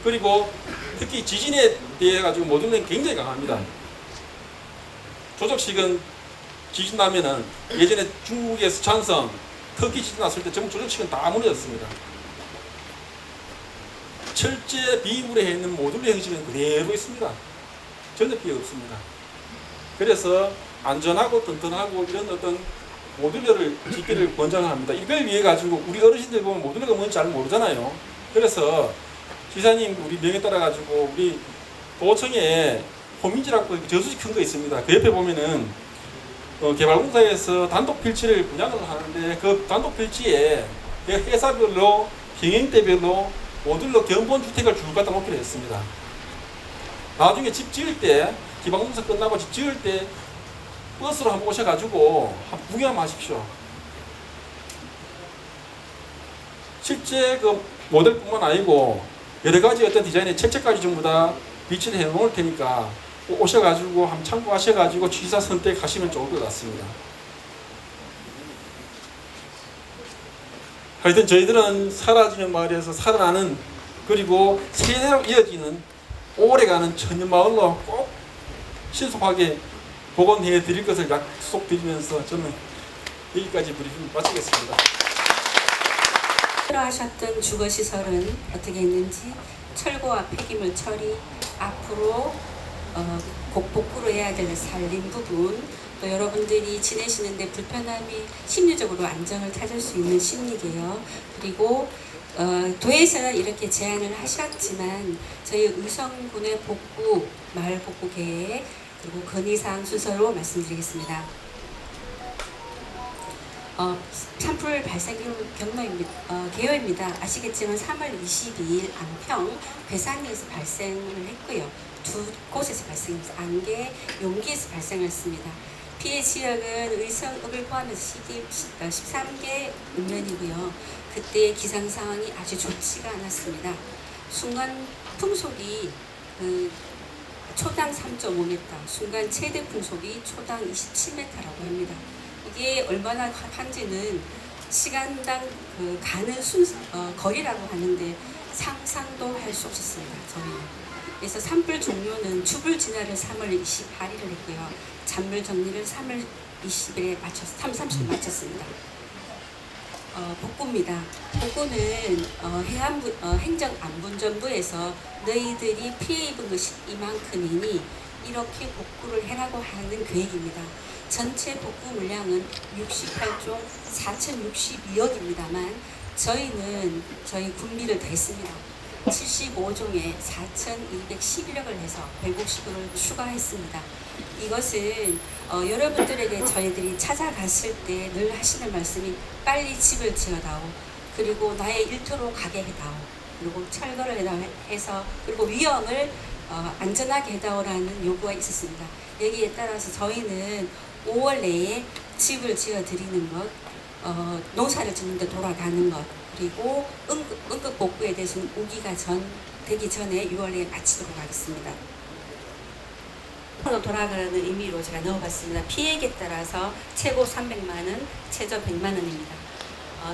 그리고 특히 지진에 대해 가지고 모듈러는 굉장히 강합니다. 조적식은 지진 나면은 예전에 중국에서 장성, 터키 지진 났을 때 전부 조적식은 다 무너졌습니다. 철제 비물에 있는 모듈러 형식은 그대로 있습니다. 전혀 피해 없습니다. 그래서 안전하고 튼튼하고 이런 어떤 모듈러를 짓기를 권장합니다. 이걸 위해 가지고 우리 어르신들 보면 모듈러가 뭔지 잘 모르잖아요. 그래서 지사님 우리 명에 따라 가지고 우리 도청에 호민지라고 저수지 큰 거 있습니다. 그 옆에 보면은 개발공사에서 단독 필지를 분양을 하는데 그 단독 필지에 회사별로 병행대별로 모듈러 견본 주택을 쭉 갖다 놓기로 했습니다. 나중에 집 지을 때 기반공사 끝나고 집 지을 때 버스로 한번 오셔가지고 한번 구경 하십시오. 실제 그 모델뿐만 아니고 여러 가지 어떤 디자인의 책까지 전부 다 비치를 해 놓을 테니까 오셔가지고 한번 참고하셔가지고 취사 선택하시면 좋을 것 같습니다. 하여튼 저희들은 사라지는 마을에서 살아나는 그리고 세대로 이어지는 오래가는 천년마을로 꼭 신속하게 복원해 드릴 것을 약속드리면서 저는 여기까지 브리핑 마치겠습니다. 하셨던 주거시설은 어떻게 했는지 철거와 폐기물 처리, 앞으로 복구로 해야 될 살림 부분, 또 여러분들이 지내시는데 불편함이 심리적으로 안정을 찾을 수 있는 심리개혁, 그리고 도에서는 이렇게 제안을 하셨지만 저희 의성군의 복구, 마을 복구 계획, 그리고 건의사항 순서로 말씀드리겠습니다. 산불 발생 개요입니다. 아시겠지만 3월 22일 안평 괴산리에서 발생을 했고요. 두 곳에서 발생했습니다. 안개, 용기에서 발생했습니다. 피해 지역은 의성읍을 포함해서 13개 읍면이고요. 그때 기상 상황이 아주 좋지가 않았습니다. 순간 풍속이 초당 3.5m, 순간 최대 풍속이 초당 27m라고 합니다. 이게 얼마나 한지는 시간당 가는 거리라고 하는데 상상도 할 수 없었습니다. 저희는. 그래서 산불 종료는 주불 진화를 3월 28일을 했고요. 잔불 정리를 3월 20일에 30일 마쳤습니다. 복구입니다. 복구는 행정안전부에서 너희들이 피해 입은 것이 이만큼이니 이렇게 복구를 해라고 하는 계획입니다. 전체 복구 물량은 68조 4,062억입니다만 저희 군비를 더했습니다. 75종에 4,211억을 해서 150억을 추가했습니다. 이것은 여러분들에게 저희들이 찾아갔을 때 늘 하시는 말씀이 빨리 집을 지어다오, 그리고 나의 일터로 가게 해다오, 그리고 철거를 해서 그리고 위험을 안전하게 해다오라는 요구가 있었습니다. 여기에 따라서 저희는 5월 내에 집을 지어드리는 것, 농사를 짓는 데 돌아가는 것, 그리고 응급 복구에 대해서는 오기가 되기 전에 6월에 마치도록 하겠습니다. 돌아가는 의미로 제가 넣어봤습니다. 피해액에 따라서 최고 300만 원, 최저 100만 원입니다.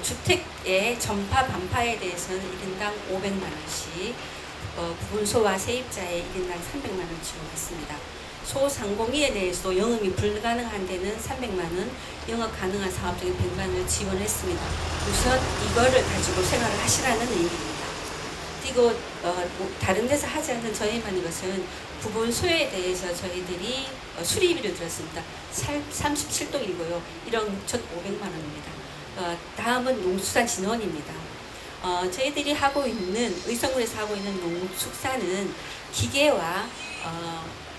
주택의 전파 반파에 대해서는 1인당 500만 원씩, 부분소와 세입자의 1인당 300만 원 지원했습니다. 소상공인에 대해서도 영업이 불가능한 데는 300만 원, 영업 가능한 사업장에 100만 원을 지원했습니다. 우선 이거를 가지고 생활을 하시라는 의미입니다. 그리고 다른 데서 하지 않는 저희만 이것은 부분소에 대해서 저희들이 수리비를 들었습니다. 37동이고요. 1억 6,500만 원입니다. 다음은 농수산진흥원입니다. 저희들이 하고 있는, 의성군에서 하고 있는 농축사는 기계와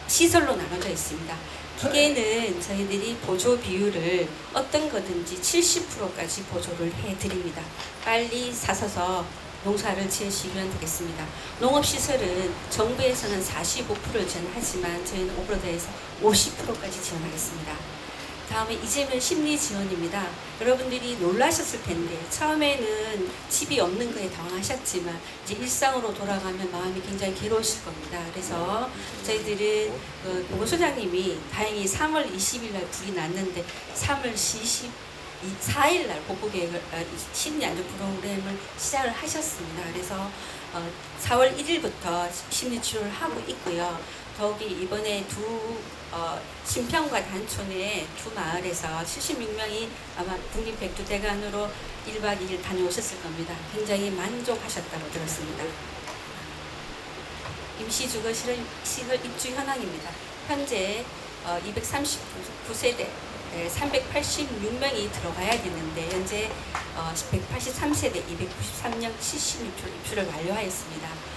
시설로 나눠져 있습니다. 기계는 저희들이 보조 비율을 어떤 거든지 70%까지 보조를 해드립니다. 빨리 사서서 농사를 지으시면 되겠습니다. 농업시설은 정부에서는 45%를 지원하지만 저희는 오버더해서 50%까지 지원하겠습니다. 다음에 이재명 심리 지원입니다. 여러분들이 놀라셨을 텐데 처음에는 집이 없는 거에 당황하셨지만 이제 일상으로 돌아가면 마음이 굉장히 괴로우실 겁니다. 그래서 저희들은 보건소장님이 다행히 3월 20일 날 불이 났는데 3월 24일 날 복구 계획을 심리 안전 프로그램을 시작을 하셨습니다. 그래서 4월 1일부터 심리 치료를 하고 있고요. 더욱이 이번에 신평과 단촌의 두 마을에서 76명이 아마 국립백두대간으로 1박 2일 다녀오셨을 겁니다. 굉장히 만족하셨다고 들었습니다. 임시주거시설 입주 현황입니다. 현재 239세대 386명이 들어가야 되는데 현재 183세대 293명 76입주를 완료하였습니다.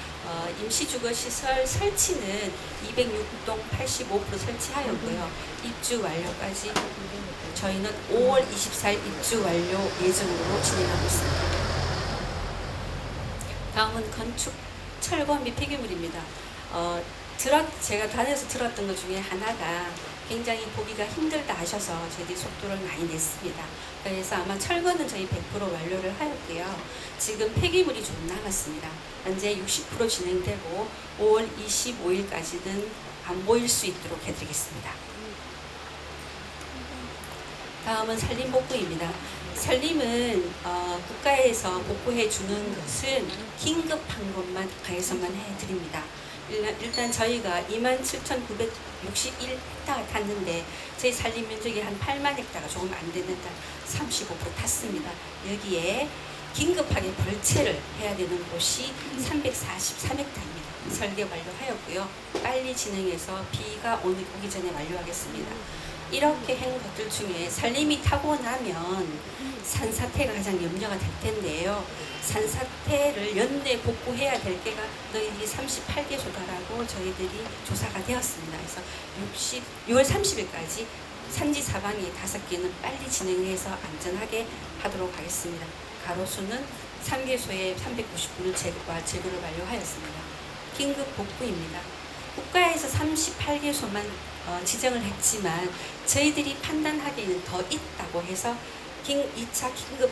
임시주거시설 설치는 206동 85% 설치하였고요. 입주 완료까지 저희는 5월 24일 입주 완료 예정으로 진행하고 있습니다. 다음은 건축, 철거 및 폐기물입니다. 제가 다녀서 들었던 것 중에 하나가 굉장히 보기가 힘들다 하셔서 저희들이 속도를 많이 냈습니다. 그래서 아마 철거는 저희 100% 완료를 하였고요. 지금 폐기물이 좀 남았습니다. 현재 60% 진행되고 5월 25일까지는 안 보일 수 있도록 해드리겠습니다. 다음은 산림복구입니다. 산림은 국가에서 복구해 주는 것은 긴급한 것만 국가에서만 해드립니다. 일단 저희가 27,961헥타가 탔는데 저희 산림 면적이 한 8만 헥타가 조금 안 되는데 35% 탔습니다. 여기에 긴급하게 벌채를 해야 되는 곳이 343헥타입니다. 설계 완료하였고요. 빨리 진행해서 비가 오기 전에 완료하겠습니다. 이렇게 한 것들 중에 산림이 타고 나면 산사태가 가장 염려가 될 텐데요. 산사태를 연내 복구해야 될 때가 너희들이 38개소다라고 저희들이 조사가 되었습니다. 그래서 6월 30일까지 산지 사방이 5개는 빨리 진행해서 안전하게 하도록 하겠습니다. 가로수는 3개소에 399를 제거를 완료하였습니다. 긴급 복구입니다. 국가에서 38개소만 지정을 했지만 저희들이 판단하기에는 더 있다고 해서 2차 긴급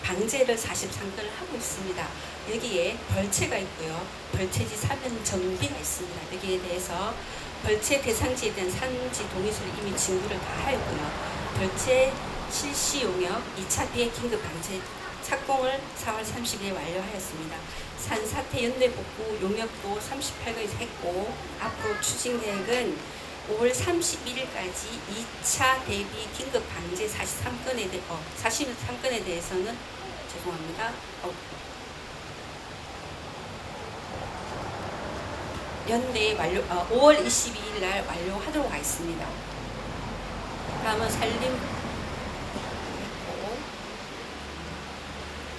방제를 43건을 하고 있습니다. 여기에 벌채가 있고요. 벌채지 사면 정비가 있습니다. 여기에 대해서 벌채 대상지에 대한 산지 동의서를 이미 진구를 다 하였고요. 벌채 실시 용역 2차 피해 긴급 방제 착공을 4월 30일에 완료하였습니다. 산사태 연대 복구 용역도 38건에서 했고 앞으로 추진 계획은 5월 31일까지 2차 대비 긴급 방제 43건에 대해서는 죄송합니다. 연내 완료 5월 22일 날 완료하도록 하겠습니다. 다음은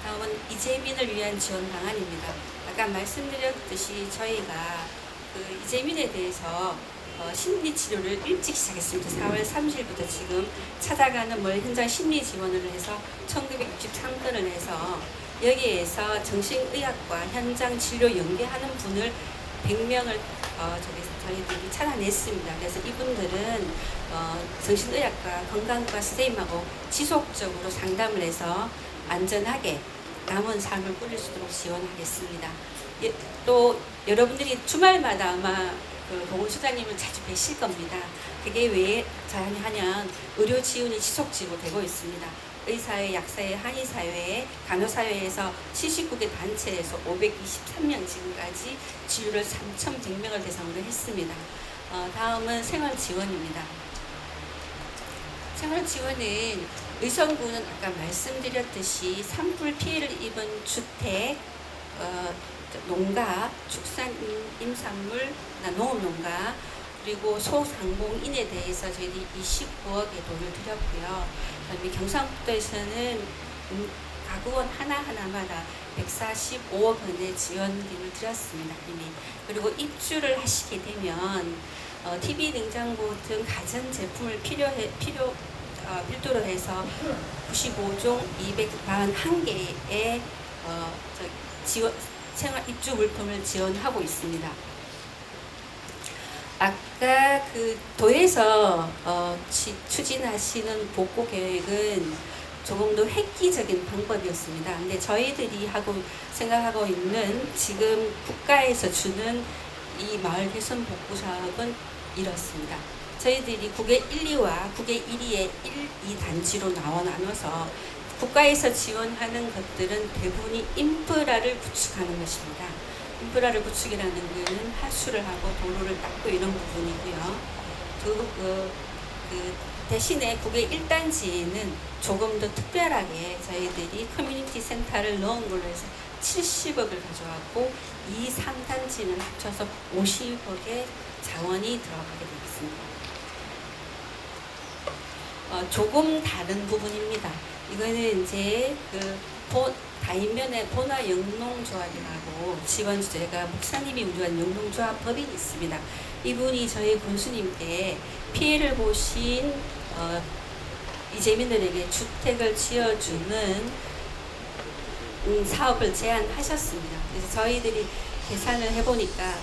다음은 이재민을 위한 지원 방안입니다. 아까 말씀드렸듯이 저희가 그 이재민에 대해서 심리 치료를 일찍 시작했습니다. 4월 30일부터 지금 찾아가는 현장 심리 지원을 해서 1963건을 해서 여기에서 정신의학과 현장 진료 연계하는 분을 100명을 저희들이 찾아냈습니다. 그래서 이분들은 정신의학과 건강과 선생님하고 지속적으로 상담을 해서 안전하게 남은 삶을 꾸릴 수 있도록 지원하겠습니다. 또 여러분들이 주말마다 아마 보건소장님을 자주 뵈실 겁니다. 그게 왜 하냐면 의료 지원이 지속적으로 되고 있습니다. 의사회, 약사회, 한의사회, 간호사회에서 79개 단체에서 523명 지금까지 진료를 3,100명을 대상으로 했습니다. 다음은 생활지원입니다. 생활지원은 의성구는 아까 말씀드렸듯이 산불 피해를 입은 주택, 농가, 축산 임산물, 농업농가, 그리고 소상공인에 대해서 저희들이 29억의 돈을 드렸고요. 그다음에 경상북도에서는 가구원 하나하나마다 145억 원의 지원금을 드렸습니다. 이미. 그리고 입주를 하시게 되면 TV 냉장고 등 가전제품을 필두로 해서 95종 241개의 생활 입주 물품을 지원하고 있습니다. 아까 그 도에서 추진하시는 복구 계획은 조금 더 획기적인 방법이었습니다. 근데 저희들이 생각하고 있는 지금 국가에서 주는 이 마을 개선 복구 사업은 이렇습니다. 저희들이 국외 1, 2와 국외 1, 2의 2단지로 나눠서 국가에서 지원하는 것들은 대부분이 인프라를 구축하는 것입니다. 인프라를 구축이라는 것은 하수를 하고 도로를 닦고 이런 부분이고요. 대신에 국외 1단지에는 조금 더 특별하게 저희들이 커뮤니티 센터를 넣은 걸로 해서 70억을 가져왔고 이 3단지는 합쳐서 50억의 자원이 들어가게 되겠습니다. 조금 다른 부분입니다. 이거는 이제 다인면에 보나 영농조합이라고 지원주제가 목사님이 운영한 영농조합 법인이 있습니다. 이분이 저희 군수님께 피해를 보신 이재민들에게 주택을 지어주는 사업을 제안하셨습니다. 그래서 저희들이 계산을 해보니까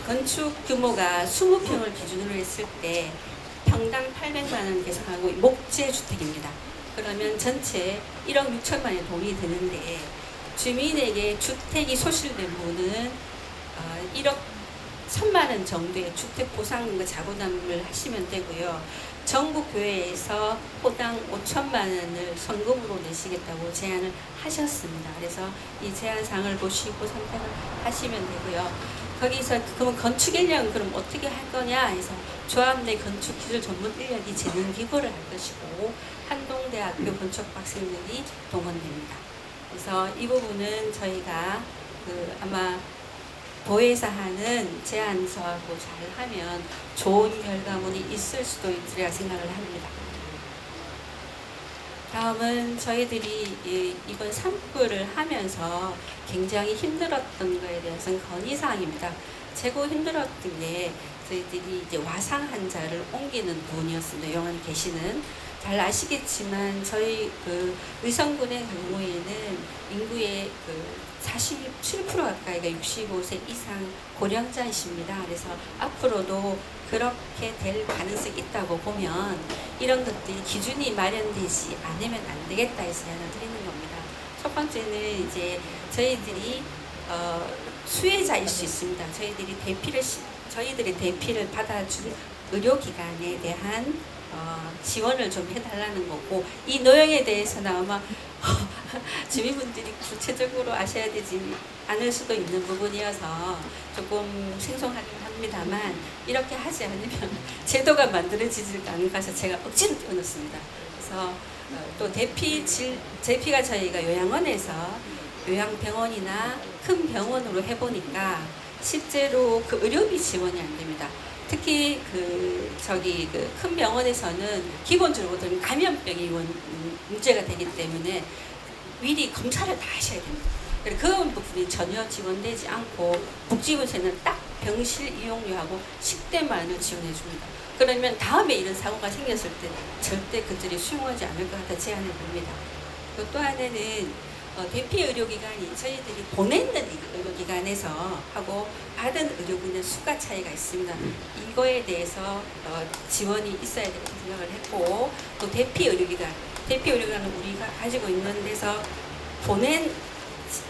건축 규모가 20평을 기준으로 했을 때 평당 800만 원 계산하고 목재주택입니다. 그러면 전체 1억 6천만 원의 돈이 드는데 주민에게 주택이 소실된 분은 1억 1천만 원 정도의 주택 보상 자부담을 하시면 되고요. 전국 교회에서 호당 5천만 원을 성금으로 내시겠다고 제안을 하셨습니다. 그래서 이 제안사항을 보시고 선택을 하시면 되고요. 거기서 그럼 건축 인력은 그럼 어떻게 할 거냐 해서 조합 내 건축 기술 전문 인력이 재능 기부를 할 것이고 한동대학교 건축학생들이 동원됩니다. 그래서 이 부분은 저희가 아마 도에서 하는 제안서하고 잘 하면 좋은 결과물이 있을 수도 있으리라 생각을 합니다. 다음은 저희들이 이번 산불을 하면서 굉장히 힘들었던 거에 대해서는 건의사항입니다. 최고 힘들었던 게 저희들이 이제 와상 환자를 옮기는 부분이었습니다. 영안에 계시는. 잘 아시겠지만 저희 그 의성군의 경우에는 인구의 그 47% 가까이가 65세 이상 고령자이십니다. 그래서 앞으로도 그렇게 될 가능성이 있다고 보면 이런 것들이 기준이 마련되지 않으면 안 되겠다 해서 제안을 드리는 겁니다. 첫 번째는 이제 저희들이 수혜자일 수 있습니다. 저희들의 대피를 받아준 의료기관에 대한 지원을 좀 해달라는 거고, 이 노역에 대해서는 아마 주민분들이 구체적으로 아셔야 되지 않을 수도 있는 부분이어서 조금 생소하긴 합니다만, 이렇게 하지 않으면 제도가 만들어지지 않아서 제가 억지로 띄워놓습니다. 그래서 또 대피가 저희가 요양원에서 요양병원이나 큰 병원으로 해보니까 실제로 그 의료비 지원이 안 됩니다. 특히 큰 병원에서는 기본적으로 감염병이 문제가 되기 때문에 미리 검사를 다 하셔야 됩니다. 그런 부분이 전혀 지원되지 않고 복지부에서는 딱 병실 이용료하고 식대만을 지원해 줍니다. 그러면 다음에 이런 사고가 생겼을 때 절대 그들이 수용하지 않을 것 같아 제안을 봅니다. 또 하나는 대피 의료기관이 저희들이 보내는 의료기관에서 하고 받은 의료기관의 수가 차이가 있습니다. 이거에 대해서 지원이 있어야 된다고 생각을 했고, 또 대피 의료기관은 우리가 가지고 있는 데서 보낸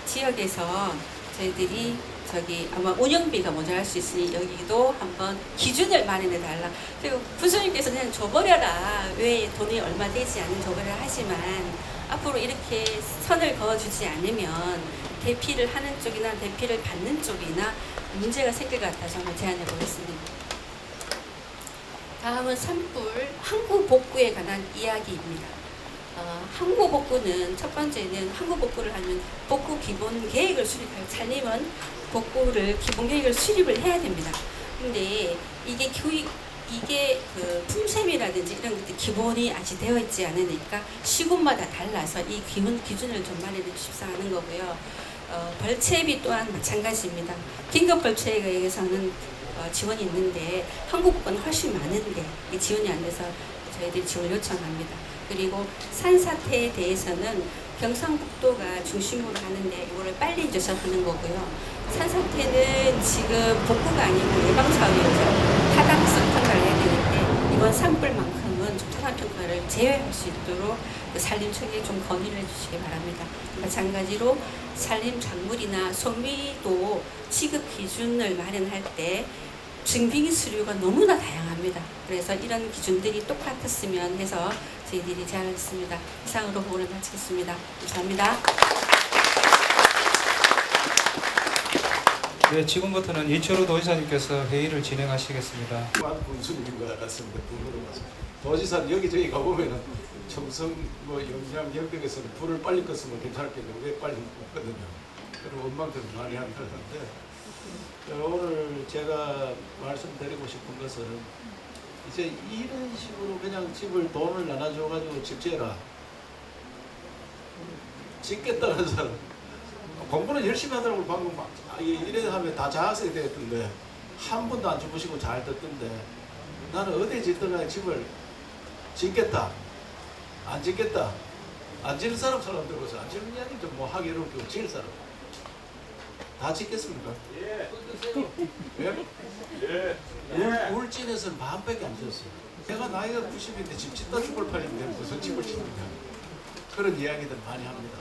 지역에서 저희들이 아마 운영비가 모자랄 수 있으니 여기도 한번 기준을 마련해 달라. 그리고 부처님께서 그냥 줘버려라. 왜 돈이 얼마 되지 않은 줘버려라 하지만 앞으로 이렇게 선을 그어주지 않으면 대피를 하는 쪽이나 대피를 받는 쪽이나 문제가 생길 것 같아서 한번 제안해 보겠습니다. 다음은 산불 항구 복구에 관한 이야기입니다. 항구 복구는 첫 번째는 항구 복구를 하면 복구 기본 계획을 수립할 살림은 기본 계획을 수립을 해야 됩니다. 근데 이게 그 품셈이라든지 이런 것들 기본이 아직 되어 있지 않으니까 시군마다 달라서 이 기준을 좀 마련해 주십사 하는 거고요. 벌채비 또한 마찬가지입니다. 긴급 벌채에 의해서는 지원이 있는데 한국은 훨씬 많은데 이 지원이 안 돼서 저희들이 지원을 요청합니다. 그리고 산사태에 대해서는 경상북도가 중심으로 하는데 이거를 빨리 이제서 하는 거고요. 산사태는 지금 복구가 아니고 예방사업이어서 타당성 평가를 해야 되는데 이번 산불만큼은 좀 타당 평가를 제외할 수 있도록 산림청에 좀 건의를 해주시기 바랍니다. 마찬가지로 산림작물이나 소미도 취급 기준을 마련할 때 증빙 수류가 너무나 다양합니다. 그래서 이런 기준들이 똑같았으면 해서 저희들이 제안했습니다. 이상으로 보고를 마치겠습니다. 감사합니다. 네, 지금부터는 이철우 도지사님께서 회의를 진행하시겠습니다. 군수님인 것 같습니다. 도지사는 여기저기 가보면은 청성, 영양, 영덕에서는 불을 빨리 껐으면 괜찮았겠는데 왜 빨리 못 껐거든요. 그리고 원망들 많이 하는 것 같은데, 오늘 제가 말씀드리고 싶은 것은 이제 이런 식으로 그냥 집을 돈을 나눠줘가지고 집 지어라. 짓겠다는 사람. 공부는 열심히 하더라고. 방금 이래 하면 다 자학생이 되었던데 한 번도 안 주무시고 잘 듣던데, 나는 어디 짓더라 집을 짓겠다. 안 짓겠다. 안 지을 사람 손 들어서 안 지는 이야기죠. 뭐 하기 어렵고 지을 사람. 다 짓겠습니까? 예. 예? 예. 울진에서는 반밖에 안 지었어요. 제가 나이가 90인데 집 짓다 죽을 판인데 무슨 집을 짓니까. 그런 이야기들 많이 합니다.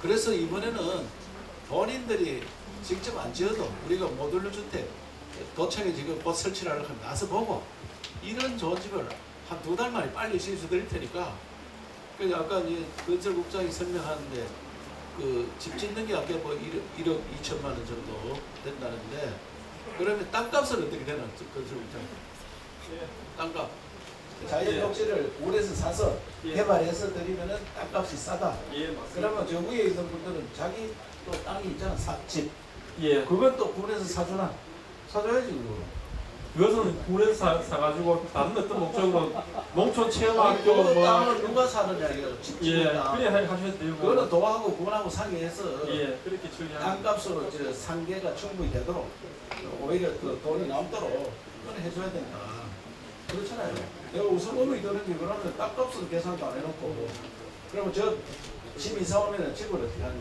그래서 이번에는 본인들이 직접 안 지어도 우리가 모듈러 주택 도청에 지금 곧 설치를 하려고 하면 나서 보고 이런 좋은 집을 한 2달 만에 빨리 실수드릴 테니까. 그래서 아까 건설국장이 설명하는데 그 집 짓는 게 아까 뭐 1억 2천만 원 정도 된다는데, 그러면 땅값은 어떻게 되나 건설국장? 땅값. 자연 녹지를 울에서 사서 개발해서 드리면은 땅값이 싸다. 그러면 저 위에 있는 분들은 자기 또 땅이 있잖아, 집. 그건 또 군에서 사주나? 사줘야지 그거. 그것은 군에서 사가지고 다른 어떤 목적으로 농촌 체험학교 그 땅을 누가 사느냐 이거. 집 그래 땅. 하셔도 되고. 그거는 도하고 군하고 상의해서 그렇게 처리하는. 땅값으로 저 상계가 충분히 되도록 오히려 그 돈이 남도록 그건 해줘야 된다. 그렇잖아요. 내가 우선금이 드는지 그러면 땅값은 계산도 안 해놓고 그러면 저 집 이사 오면 집을 어떻게 하냐.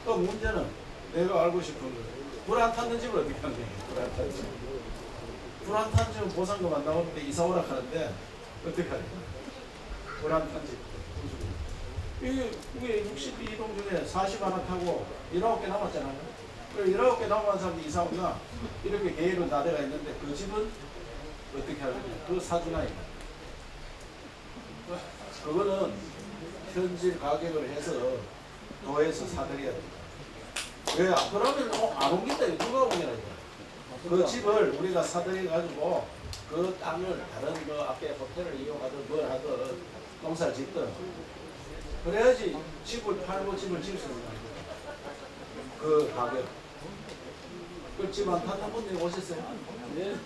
또 문제는 내가 알고 싶은 거 불 안 탔는 집을 어떻게 하냐. 불 안 탔는 집. 불 안 탄 집은 보상금 안 나오는데 이사 오라 하는데 어떻게 하냐. 불 안 탄 집. 이게 62동 중에 40하나 타고 19개 남았잖아요. 그리고 19개 남은 사람이 이사 오나 이렇게 계획은 다 돼가 있는데 그 집은 어떻게 하느냐. 그 사주나요. 그거는 현질 가격을 해서 도에서 사들여야 됩니다. 왜? 그러면 안 옮긴다. 누가 옮기라. 그 집을 우리가 사들여가지고 그 땅을 다른 거 앞에 호텔을 이용하든 뭘 하든 농사를 짓든 그래야지 집을 팔고 집을 지을 수 있는 거예요. 그 가격. 그 집 안 탔는 분들이 오셨어요? 네.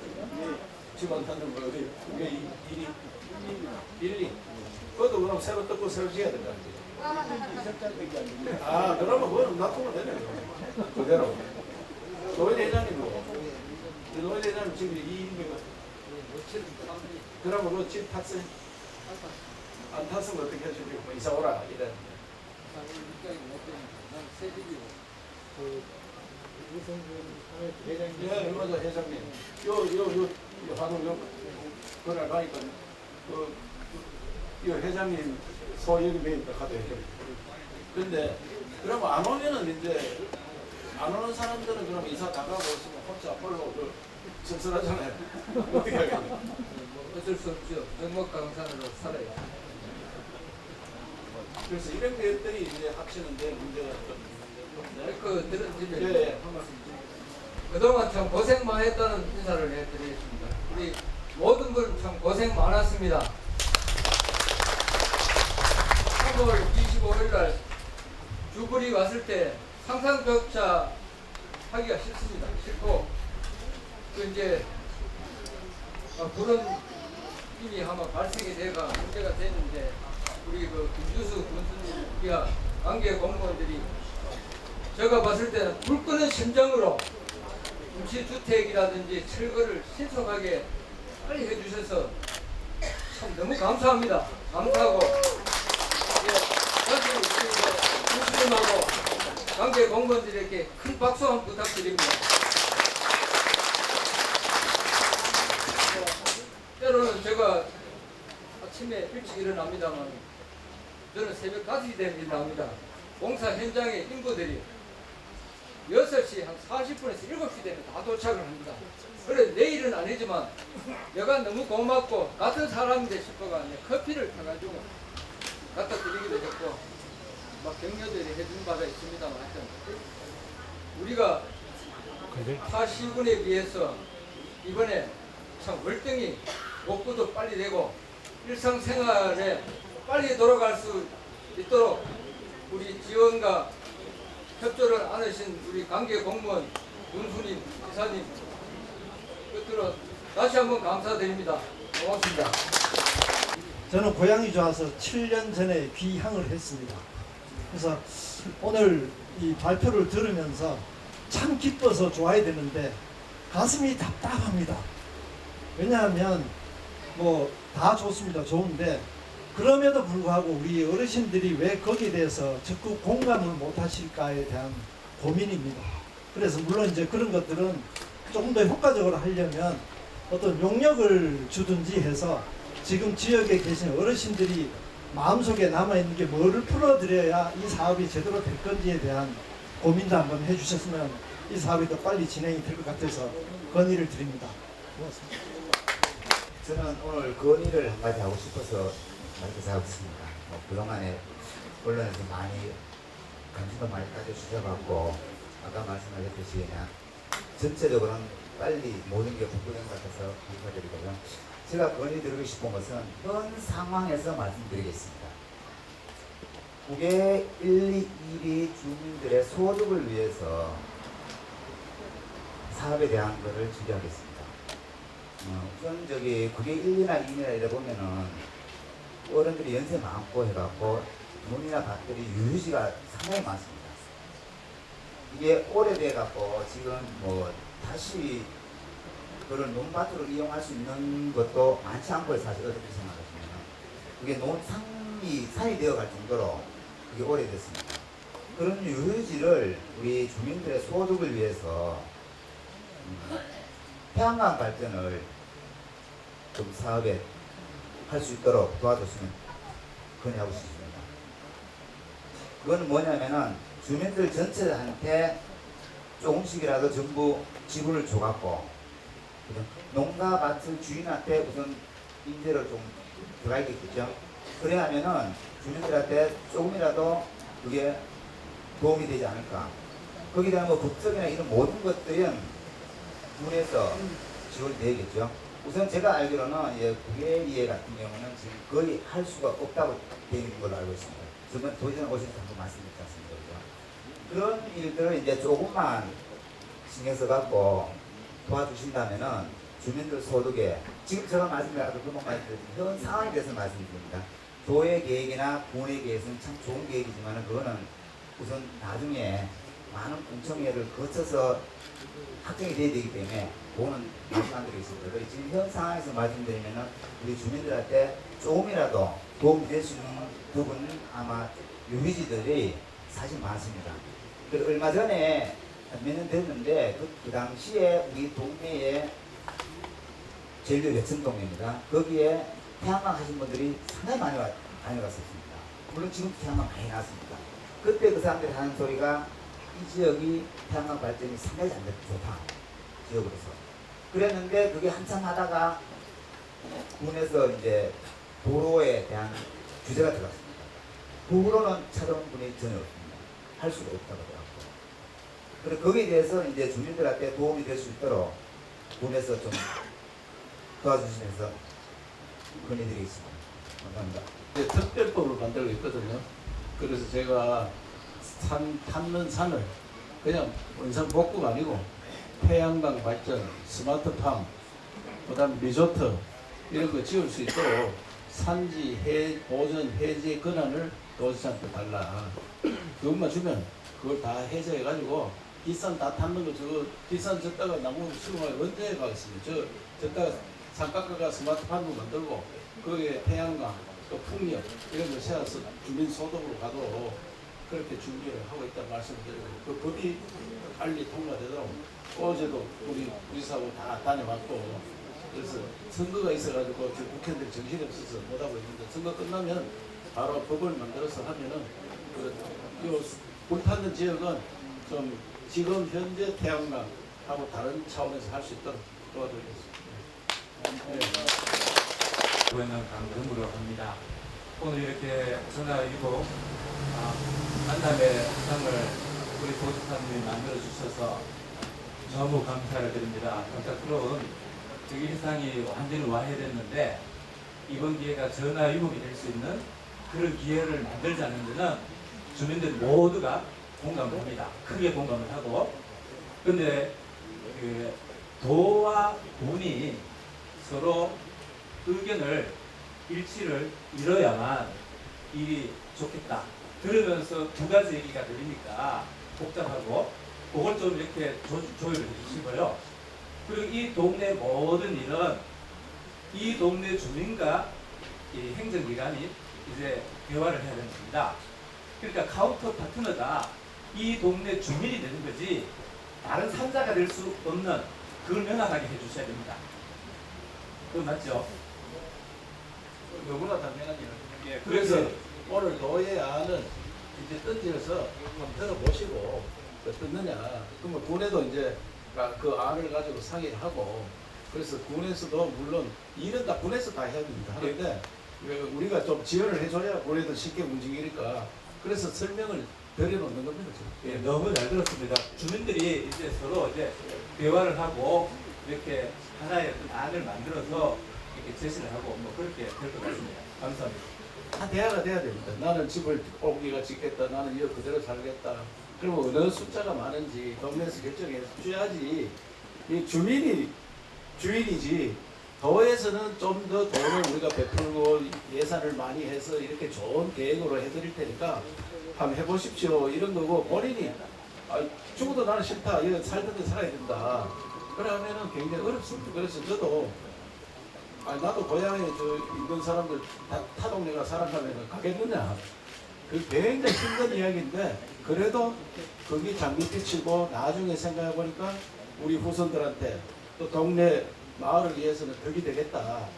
집 안 탔는 분 어디? 이게 일리. 그것도 그럼 새로 뜯고 새로 지어야 된다. 아, 그러면 그거는 놔두면 되네. 그대로. 노인 회장님도. 노인 회장님 집이 2인분. 그러면 그 집 탔어요? 안 탔으면 어떻게 하시죠? 뭐 이사 오라. 이래. 예, 맞아, 회장님. 요, 하도 그날 가니까, 이 회장님 소여기 매입다 카드 근데 그러면 안 오면은 이제 안 오는 사람들은 그럼 이사 다 가고 있으면 혼자 홀로 쓸쓸하잖아요. 어떻게 하겠냐. 어쩔 수 없죠. 명목강산으로 살아요. 그래서 이런 것들이 이제 합치는데 문제가 좀 그 들은 예. 그동안 참 고생 많이 했다는 인사를 해드리겠습니다. 우리 모든 분 참 고생 많았습니다. 3월 25일 날 주불이 왔을 때 상상조차 하기가 싫습니다. 싫고 그 이제 그런 일이 아마 발생이 돼가 문제가 됐는데 우리 그 김주수 군수님 우리가 관계 공무원들이 제가 봤을 때는 불 끄는 심정으로 임시주택이라든지 철거를 신속하게 빨리 해주셔서 참 너무 감사합니다. 감사하고 다시 우리 군수님하고 관계 공무원들에게 큰 박수 한번 부탁드립니다. 때로는 제가 아침에 일찍 일어납니다만 저는 새벽 5시 되면 일어납니다. 공사 현장의 인부들이 6시 한 40분에서 7시 되면 다 도착을 합니다. 그래 내일은 아니지만 내가 너무 고맙고 같은 사람인데 싶어가 커피를 타가지고 갖다 드리기도 했고 막 격려들이 해준 바가 있습니다만 하여튼 우리가 타시군에 비해서 이번에 참 월등히 복구도 빨리 되고 일상생활에 빨리 돌아갈 수 있도록 우리 지원과 협조를 안으신 우리 관계 공무원, 군수님, 기사님 끝으로 다시 한번 감사드립니다. 고맙습니다. 저는 고향이 좋아서 7년 전에 귀향을 했습니다. 그래서 오늘 이 발표를 들으면서 참 기뻐서 좋아야 되는데 가슴이 답답합니다. 왜냐하면 뭐 다 좋습니다. 좋은데 그럼에도 불구하고 우리 어르신들이 왜 거기에 대해서 적극 공감을 못 하실까에 대한 고민입니다. 그래서 물론 이제 그런 것들은 조금 더 효과적으로 하려면 어떤 용역을 주든지 해서 지금 지역에 계신 어르신들이 마음속에 남아있는 게 뭐를 풀어드려야 이 사업이 제대로 될 건지에 대한 고민도 한번 해주셨으면 이 사업이 더 빨리 진행이 될 것 같아서 건의를 드립니다. 고맙습니다. 저는 오늘 건의를 한 가지 하고 싶어서 말해서 하고 있습니다. 그동안에 언론에서 많이 관심도 많이 가져주셔갖고 아까 말씀하셨듯이 그냥 전체적으로는 빨리 모든 게 복구된 것 같아서 감사드리고요. 제가 건의드리고 싶은 것은 현 상황에서 말씀드리겠습니다. 국외 1, 2, 2위 주민들의 소득을 위해서 사업에 대한 것을 준비하겠습니다. 우선 국외 1, 2나 2나 이래 보면은 어른들이 연세 많고 해갖고 문이나 밭들이 유유지가 상당히 많습니다. 이게 오래돼갖고 지금 뭐 다시 그걸 논밭으로 이용할 수 있는 것도 많지 않고 사실 어떻게 생각하시면 그게 산이 되어갈 정도로 그게 오래됐습니다. 그런 유휴지를 우리 주민들의 소득을 위해서 태양광 발전을 좀 사업에 할 수 있도록 도와줬으면 건의하고 싶습니다. 그건 뭐냐면은 주민들 전체한테 조금씩이라도 정부 지분을 줘갖고 농가밭을 주인한테 우선 임대를 좀 들어가겠죠. 그래야 하면은 주민들한테 조금이라도 그게 도움이 되지 않을까. 거기에 대한 뭐 법적이나 이런 모든 것들은 군에서 지원이 되겠죠. 우선 제가 알기로는 국외이해 같은 경우는 지금 거의 할 수가 없다고 되어 있는 걸로 알고 있습니다. 저번 도지사 오실 때 한번 말씀드렸지 않습니까? 그런 일들을 이제 조금만 신경 써갖고 도와주신다면은 주민들 소득에 지금 제가 말씀드린 그만 말씀드렸지만 현 상황에 대해서 말씀드립니다. 도의 계획이나 군의 계획은 참 좋은 계획이지만 그거는 우선 나중에 많은 공청회를 거쳐서 확정이 돼야 되기 때문에 그거는 말씀 안 드리겠습니다. 그리고 지금 현 상황에서 말씀드리면은 우리 주민들한테 조금이라도 도움이 될 수 있는 부분은 아마 유휴지들이 사실 많습니다. 그리고 얼마 전에 몇 년 됐는데 그 당시에 우리 동네에 제일교 외천동입니다. 거기에 태양광 하신 분들이 상당히 많이 다녀갔었습니다. 물론 지금 태양광 많이 나왔습니다. 그때 그 사람들이 하는 소리가 이 지역이 태양광 발전이 상당히 안 좋다. 지역으로서. 그랬는데 그게 한참 하다가 군에서 이제 도로에 대한 규제가 들어갔습니다. 그 후로는 찾아온 분이 전혀 없습니다. 할 수가 없다고 하더라고요. 그래서 거기에 대해서 이제 주민들한테 도움이 될 수 있도록 군에서 좀 도와주시면서 건의드리겠습니다. 감사합니다. 이제 특별법을 만들고 있거든요. 그래서 제가 탐는 산을 그냥 원산 복구가 아니고 태양광 발전, 스마트팜, 그다음 리조트 이런 거 지을 수 있도록 산지 보전 해제 권한을 도지사한테 달라. 그것만 주면 그걸 다 해제해가지고 뒷산 다 탐는 거 저거 뒷산 졌다가 나무 수용하게 언제 가겠습니까? 졌다가 산깎아가 스마트팜도 만들고 거기에 태양광 또 풍력 이런 거 세워서 주민 소득으로 가도록 그렇게 준비를 하고 있다는 말씀을 드리고 그 법이 빨리 통과되도록 어제도 우리 부지사하고 다 다녀왔고 그래서 선거가 있어가지고 지금 국회의원들이 정신이 없어서 못하고 있는데 선거 끝나면 바로 법을 만들어서 하면은 요 불타는 지역은 좀 지금 현재 태양광하고 다른 차원에서 할 수 있도록 도와드리겠습니다. 저는 강금으로 합니다. 오늘 이렇게 전화위복 만남의 상을 우리 도지사님이 만들어 주셔서 너무 감사를 드립니다. 안타까운 그 일상이 완전히 와해됐는데 이번 기회가 전화위복이 될 수 있는 그런 기회를 만들자는 데는 주민들 모두가 공감합니다. 크게 공감을 하고 근데 그 도와 군이 서로 의견을 일치를 이뤄야만 일이 좋겠다. 그러면서 두 가지 얘기가 들리니까 복잡하고 그걸 좀 이렇게 조율을 해주시고요. 그리고 이 동네 모든 일은 이 동네 주민과 이 행정기관이 이제 대화를 해야 되는 겁니다. 그러니까 카운터 파트너가 이 동네 주민이 되는 거지 다른 산자가 될 수 없는 그걸 명확하게 해주셔야 됩니다. 그건 맞죠? 너무나 당연한 일. 예, 그래서 오늘 도의 안을 이제 던져서 한번 들어보시고 어떻느냐. 그러면 군에도 이제 그 안을 가지고 상의를 하고 그래서 군에서도 물론 일은 다 군에서 다 해야 됩니다. 하는데 우리가 좀 지원을 해줘야 군에도 쉽게 움직이니까 그래서 설명을 드려놓는 겁니다. 지금. 예, 너무 잘 들었습니다. 주민들이 이제 서로 이제 대화를 하고 이렇게 하나의 어떤 안을 만들어서 이렇게 제시를 하고 뭐 그렇게 될 것 같습니다. 감사합니다. 한 대화가 돼야 됩니다. 나는 집을 옮기가 짓겠다. 나는 이거 그대로 살겠다. 그러면 어느 숫자가 많은지 동네에서 결정해서 줘야지. 이 주민이 주인이지. 도에서는 좀 더 돈을 우리가 베풀고 예산을 많이 해서 이렇게 좋은 계획으로 해드릴 테니까 한번 해보십시오. 이런 거고 본인이 죽어도 나는 싫다. 이거 살던 데 살아야 된다. 그러면은 굉장히 어렵습니다. 그래서 저도 나도 고향에 있는 사람들 타 동네가 살아가면 가겠느냐. 그 굉장히 힘든 이야기인데 그래도 거기 장미빛 치고 나중에 생각해 보니까 우리 후손들한테 또 동네 마을을 위해서는 덕이 되겠다.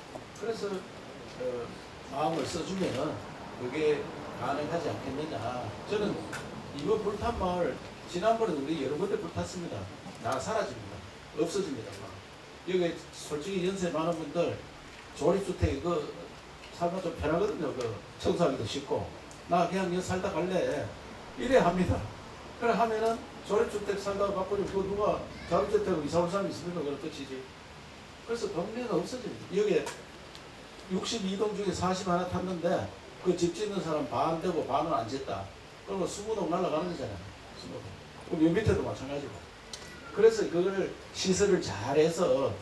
그래서 마음을 써주면은 그게 가능하지 않겠느냐. 저는 이번 불탄 마을 지난번에 우리 여러 군데 불탔습니다. 다 사라집니다. 없어집니다. 여기 솔직히 연세 많은 분들 조립주택 살면 좀 편하거든요. 청소하기도 쉽고 나 그냥 여기 살다 갈래 이래 합니다. 그래 하면은 조립주택 살다가 바꾸면 그 누가 자립주택으로 이사 올 사람이 있습니까? 그런 뜻이지. 그래서 동네가 없어집니다. 여기 62동 중에 40 하나 탔는데 그 집 짓는 사람 반 되고 반은 안 짓다. 그러면 20동 날아가는 거잖아요. 20동. 그럼 여 밑에도 마찬가지고. 그래서 그거를 시설을 잘해서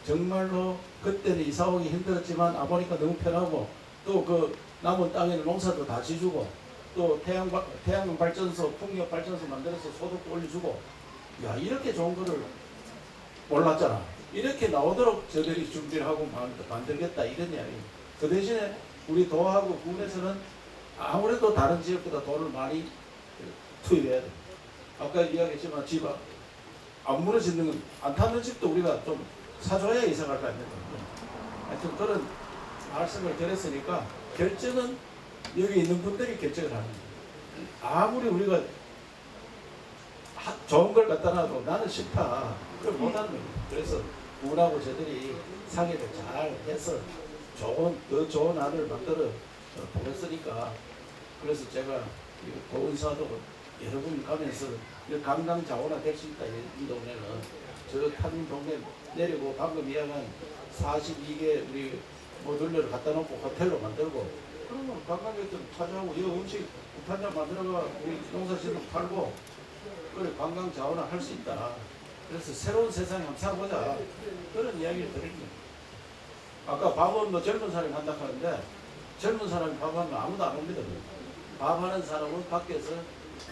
정말로 그때는 이사 오기 힘들었지만 보니까 너무 편하고 또 그 남은 땅에는 농사도 다 지주고 또 태양광 발전소, 풍력 발전소 만들어서 소득도 올려주고 야 이렇게 좋은 거를 몰랐잖아. 이렇게 나오도록 저들이 준비를 하고 만들겠다 이런 이야기. 그 대신에 우리 도하고 군에서는 아무래도 다른 지역보다 돈을 많이 투입해야 돼. 아까 이야기했지만 집 안 무너지는 건 안 타는 집도 우리가 좀 사줘야 이사 갈 거 아닙니까? 하여튼 그런 말씀을 드렸으니까 결정은 여기 있는 분들이 결정을 하는 거예요. 아무리 우리가 좋은 걸 갖다 놔도 나는 싫다. 그걸 못하는 거예요. 그래서 군하고 저들이 상의를 잘 해서 더 좋은 안을 만들어 보냈으니까 그래서 제가 보은사도 여러분 가면서 관광 자원화 될 수 있다. 이 동네는 저 타민 동네 내리고 방금 이야기한 42개 우리 모듈러를 갖다 놓고 호텔로 만들고 그러면 관광객들 찾아오고 이 음식 북한장 만들어가 우리 농사지도 팔고 그래 관광 자원화 할 수 있다. 그래서 새로운 세상에 한번 살아보자. 그런 이야기를 드립니다. 아까 밥은 뭐 젊은 사람이 한다 하는데 젊은 사람이 밥하면 아무도 안 옵니다. 밥하는 사람은 밖에서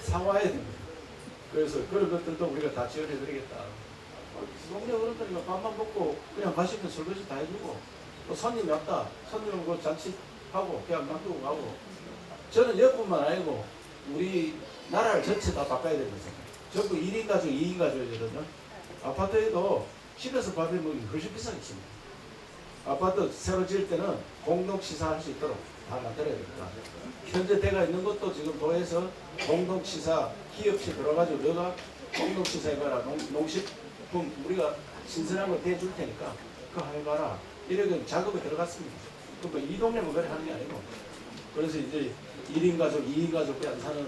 사와야 됩니다. 그래서 그런 것들도 우리가 다 지원해 드리겠다. 동네 어른들이 밥만 먹고 그냥 가시면 설거지 다 해주고 또 손님이 왔다. 손님은 그 잔치하고 그냥 놔두고 가고 저는 여뿐만 아니고 우리 나라를 전체 다 바꿔야 되면서 전부 1인 가족, 2인 가족이거든요. 아파트에도 집에서 밥해 먹으면 훨씬 비싸겠습니다. 아파트 새로 지을 때는 공동 식사할 수 있도록 다 만들어야 됩니다. 현재 대가 있는 것도 지금 도에서 공동 식사 기업체 들어가지고 너가 공동 식사 해봐라. 농식품 우리가 신선한 거 대줄 테니까 그거 해봐라. 이렇게 작업이 들어갔습니다. 그러니까 이 동네만 그래 하는 게 아니고 그래서 이제 1인 가족, 2인 가족이 안 사는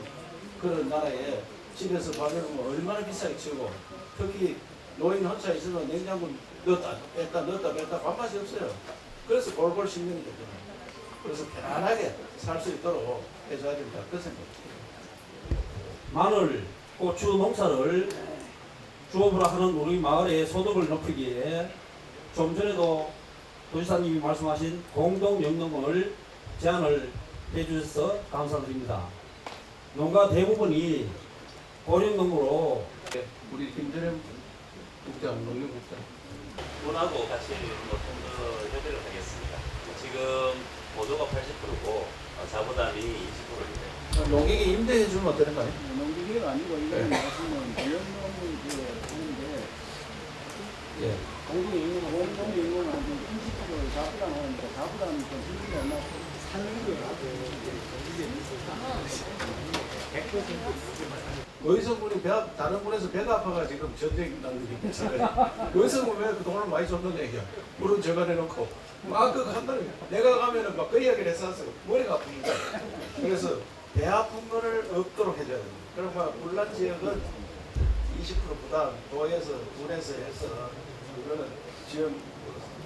그런 나라에 집에서 밥해 먹으면 얼마나 비싸게 치고 특히 노인 혼자 있으면 냉장고 넣었다 뺐다 밥맛이 없어요. 그래서 골골 식민이 됐거든요. 그래서 편안하게 살 수 있도록 해줘야 된다. 그 생각입니다. 마늘, 고추 농사를 주업으로 하는 우리 마을의 소득을 높이기에 좀 전에도 도지사님이 말씀하신 공동영농을 제안을 해주셔서 감사드립니다. 농가 대부분이 고령농으로 우리 김전영 국장, 농림국장 분하고 같이 좀더 협의를 하겠습니다. 지금 보도가 80%고 자부담이 20%입니다. 농객이 임대해 주면 어떨까요? 농기계가 아니고 이거는 말씀은 비연농을 하는데 예. 공동영농은 한 20% 자부담 하는데 자부담이 좀 힘들지 않나 사는 게 의성군이 다른 군에서 배가 아파가 지금 전쟁 난 느낌 있잖아요. 의성군 왜 그 돈을 많이 줬는 얘기야. 물은 저가 내놓고 막 그거 한다는 거야. 내가 가면은 막 그 이야기를 했었어. 머리가 아픕니다. 그래서 배 아픈 거를 없도록 해줘야 됩니다. 그러니까 물난 지역은 20% 부담 도에서 군에서 해서 이거는 지금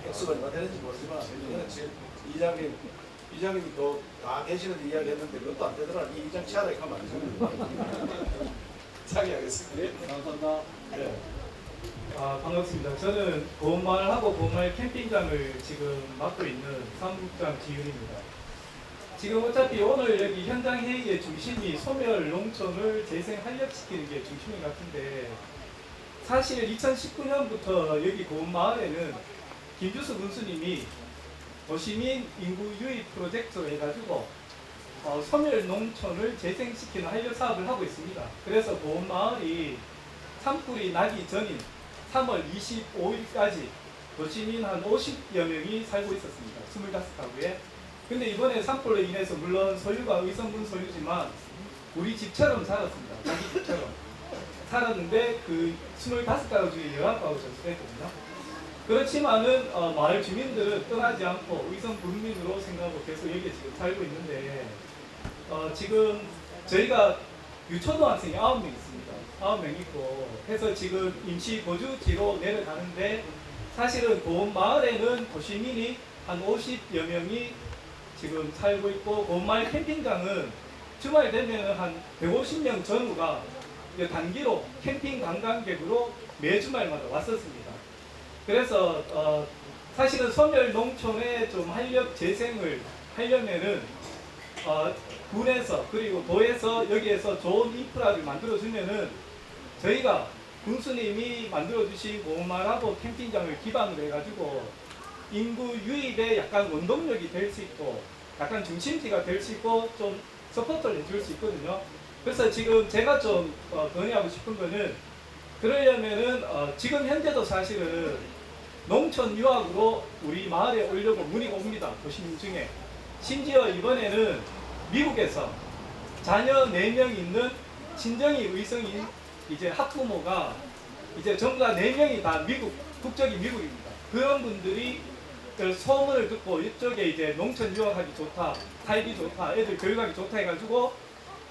액수가 얼마 되는지 모르지만 이거는 지금 이장님이 또 다 계시는 이야기 했는데 그것도 안 되더라. 이 이장 치하라 하면 안 됩니다. 상의하겠습니다. 네, 감사합니다. 네. 반갑습니다. 저는 보험마을하고 보험마을 캠핑장을 지금 맡고 있는 사무국장 지윤입니다. 지금 어차피 오늘 여기 현장 회의의 중심이 소멸 농촌을 재생 활력시키는 게 중심인 것 같은데 사실 2019년부터 여기 고운마을에는 김주수 군수님이 도시민 인구 유입 프로젝트로 해가지고 소멸 농촌을 재생시키는 한려 사업을 하고 있습니다. 그래서 고운마을이 산불이 나기 전인 3월 25일까지 도시민 한 50여 명이 살고 있었습니다. 25가구에. 근데 이번에 산불로 인해서 물론 소유가 의성분 소유지만 우리 집처럼 살았습니다. 자기 집처럼 살았는데 그 25가구 중에 11가구 전수됐거든요. 그렇지만은 마을 주민들은 떠나지 않고 의성분민으로 생각하고 계속 여기에 지금 살고 있는데 지금 저희가 유초등학생이 9명 있습니다. 9명 있고 해서 지금 임시 거주지로 내려가는데 사실은 고운마을에는 도시민이 한 50여 명이 지금 살고 있고 고운마을 캠핑장은 주말 되면 한 150명 전후가 단기로 캠핑 관광객으로 매 주말마다 왔었습니다. 그래서 사실은 소멸 농촌에 좀 활력 재생을 하려면은 군에서 그리고 도에서 여기에서 좋은 인프라를 만들어주면은 저희가 군수님이 만들어주신 고운마을하고 캠핑장을 기반으로 해가지고 인구 유입에 약간 원동력이 될 수 있고 약간 중심지가 될 수 있고 좀 서포트를 해줄 수 있거든요. 그래서 지금 제가 좀 건의하고 싶은 거는 그러려면은 지금 현재도 사실은 농촌 유학으로 우리 마을에 오려고 문의가 옵니다. 도시민 중에. 심지어 이번에는 미국에서 자녀 4명 있는 친정이 의성인 이제 학부모가 이제 전부 다 4명이 다 미국, 국적이 미국입니다. 그런 분들이 소문을 듣고 이쪽에 이제 농촌 유학하기 좋다, 살기 좋다, 애들 교육하기 좋다 해가지고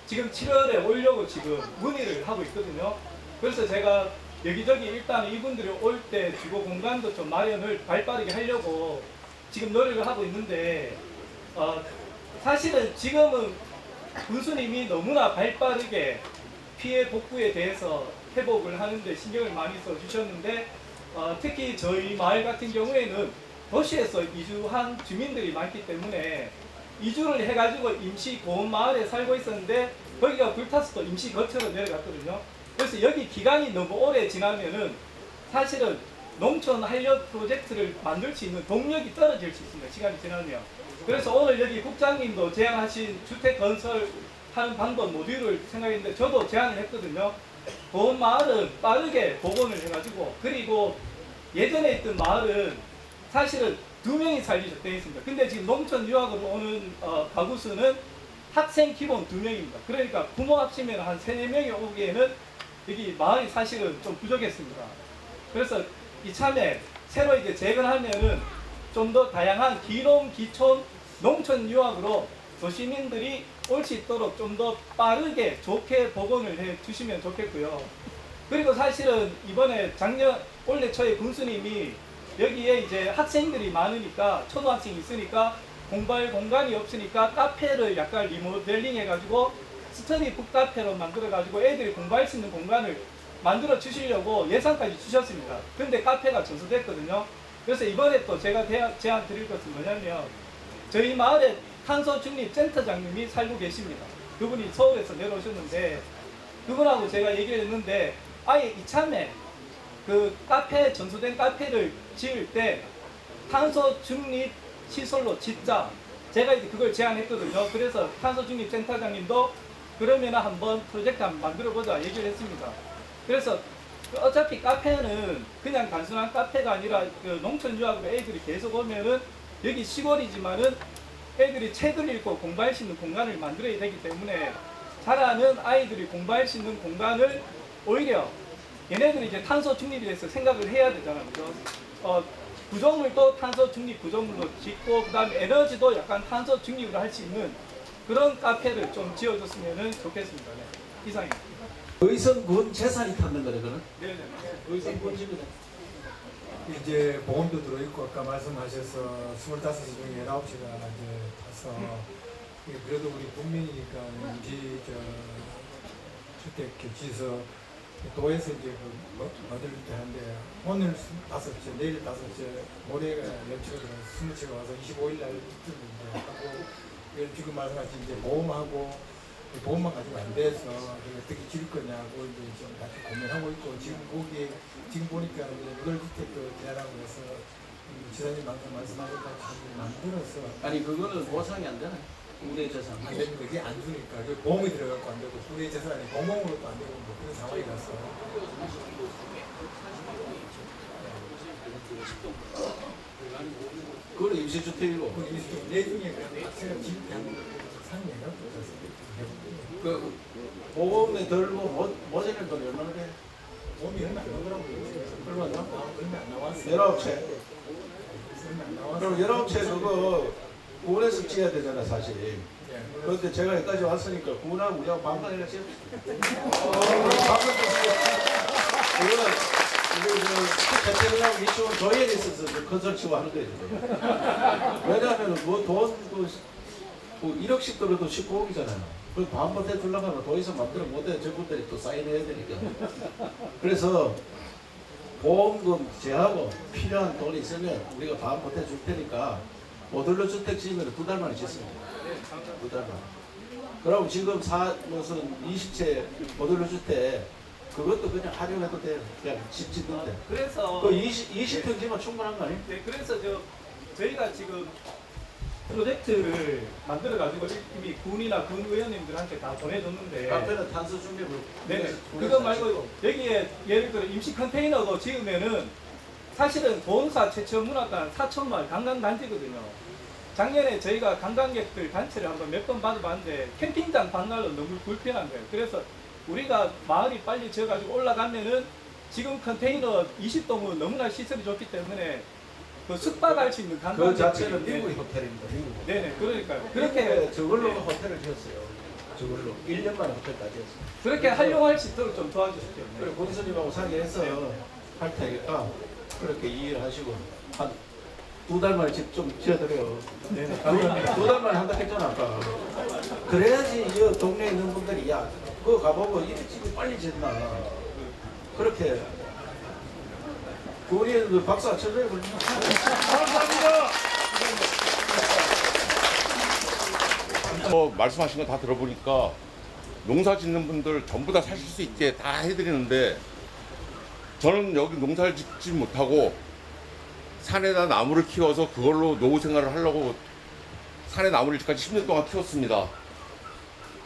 지금 7월에 오려고 지금 문의를 하고 있거든요. 그래서 제가 여기저기 일단 이분들이 올 때 주거 공간도 좀 마련을 발빠르게 하려고 지금 노력을 하고 있는데 사실은 지금은 군수님이 너무나 발빠르게 피해 복구에 대해서 회복을 하는데 신경을 많이 써주셨는데 특히 저희 마을 같은 경우에는 도시에서 이주한 주민들이 많기 때문에 이주를 해가지고 임시 고운마을에 살고 있었는데 거기가 불탔어도 임시 거처로 내려갔거든요. 그래서 여기 기간이 너무 오래 지나면은 사실은 농촌 활력 프로젝트를 만들 수 있는 동력이 떨어질 수 있습니다. 시간이 지나면. 그래서 오늘 여기 국장님도 제안하신 주택 건설하는 방법 모듈을 생각했는데 저도 제안을 했거든요. 고운마을은 빠르게 복원을 해가지고 그리고 예전에 있던 마을은 사실은 2명이 살기 되어 있습니다. 근데 지금 농촌 유학으로 오는 가구 수는 학생 기본 2명입니다. 그러니까 부모 합치면 한 3, 4명이 오기에는 여기 마을이 사실은 좀 부족했습니다. 그래서 이참에 새로 이제 재건하면은 좀 더 다양한 기농, 기촌, 농촌 유학으로 도시민들이 올 수 있도록 좀 더 빠르게 좋게 복원을 해 주시면 좋겠고요. 그리고 사실은 이번에 올해 초에 군수님이 여기에 이제 학생들이 많으니까 초등학생이 있으니까 공부할 공간이 없으니까 카페를 약간 리모델링 해가지고 스터디 북카페로 만들어가지고 애들이 공부할 수 있는 공간을 만들어 주시려고 예산까지 주셨습니다. 근데 카페가 전수됐거든요. 그래서 이번에 또 제가 제안 드릴 것은 뭐냐면 저희 마을에 탄소 중립 센터장님이 살고 계십니다. 그분이 서울에서 내려오셨는데 그분하고 제가 얘기를 했는데 아예 이참에 그 카페 전수된 카페를 지을 때 탄소 중립 시설로 짓자. 제가 이제 그걸 제안했거든요. 그래서 탄소 중립 센터장님도 그러면 한번 프로젝트 한번 만들어보자 얘기를 했습니다. 그래서 어차피 카페는 그냥 단순한 카페가 아니라 그 농촌 유학으로 애들이 계속 오면은 여기 시골이지만은 애들이 책을 읽고 공부할 수 있는 공간을 만들어야 되기 때문에 자라는 아이들이 공부할 수 있는 공간을 오히려 얘네들이 이제 탄소 중립에 대해서 생각을 해야 되잖아요. 그죠? 구조물도 탄소 중립 구조물로 짓고 그다음에 에너지도 약간 탄소 중립으로 할 수 있는 그런 카페를 좀 지어줬으면 좋겠습니다. 네. 이상입니다. 의성군 재산이 탔는 거네, 그는? 네네. 의성군 지금 이제 보험도 들어있고 아까 말씀하셔서 25시 중에 9시가 이제 타서 그래도 우리 국민이니까 임시 주택 객지에서 도에서 이제 얻을 때 한데 오늘 5째, 내일 5째, 모레가 연초로 20채가 와서 25일 날 하고 지금 말씀하신 이제 보험하고 보험만 가지고 안 돼서 어떻게 지을 거냐고 이제 좀 같이 고민하고 있고 지금 거기에 지금 보니까 노덜주택도 제한하고 해서 지사님 방금 말씀하신 것처럼 만들어서 아니 그거는 보상이 안 되나? 우대 재산. 안 되는 그게 안 주니까 그 보험이 들어가고 안 되고 우리 재산이 공공으로도 안 되고 뭐 그런 상황이라서 그건 임시주택이고. 그 임시주택 내 중에 그냥 제가 집 상이에요. 그 보험에 들고 모자란 돈이 얼마나 돼? 보험이 얼마 안 나오더라고요. 얼마 나? 얼마 안 나왔어요. 19채. 얼마 안 나왔어요. 그럼 19채 그거 구원에서 지어야 되잖아 사실. 그런데 제가 여기까지 왔으니까 구원하고 우리하고 방문해라 지어. 이거는 대통령하고 이쪽은 조율이 있어서 컨설치고 하는 거예요. 왜냐하면 그 1억씩 들어도 19억이잖아요. 그 다음번에 둘러가면 더 이상 만들어 못해. 저분들이 또 사인해야 되니까. 그래서 보험금 제하고 필요한 돈이 있으면 우리가 다음번에 줄 테니까 모듈러 주택 지으면 2달 만에 짓습니다. 2달 만에. 그럼 지금 무슨 20채 모듈러 주택 그것도 그냥 활용해도 돼요. 그냥 집 짓는데. 그래서 그 20평지만 충분한 거 아니에요? 네, 그래서 저희가 지금 프로젝트를 만들어 가지고 이미 군이나 군 의원님들한테 다 보내줬는데. 카페는 탄소 중립을. 네. 그거 말고 여기에 예를 들어 임시 컨테이너도 지으면은 사실은 본사 최초 문화관 사천마을 관광단지거든요. 작년에 저희가 관광객들 단체를 한번 몇 번 받아봤는데 캠핑장 방날로 너무 불편한 거예요. 그래서 우리가 마을이 빨리 지어가지고 올라가면은 지금 컨테이너 20동은 너무나 시설이 좋기 때문에 그 숙박할 수 있는 관광객들. 그 자체는 미국의 호텔입니다. 미국. 네네, 그러니까요. 그렇게 저걸로 호텔을 지었어요. 저걸로 1년 만에 호텔까지 했어요. 그렇게 활용할 수 있도록 좀 도와주십시오. 네. 그래 군수님하고 상의해서 할 테니까 그렇게 이해를 하시고 한 2달 만에 집 좀 지어드려요. 네네. 2달 만에 한다 했잖아 아까. 그래야지 이 동네에 있는 분들이 야 그거 가보고 이 집이 빨리 짓나 그렇게 우리 박수 안 쳐줘요. 감사합니다. 말씀하신 거 다 들어보니까 농사 짓는 분들 전부 다 사실 수 있게 다 해드리는데 저는 여기 농사를 짓지 못하고 산에다 나무를 키워서 그걸로 노후 생활을 하려고 산에 나무를 지금까지 10년 동안 키웠습니다.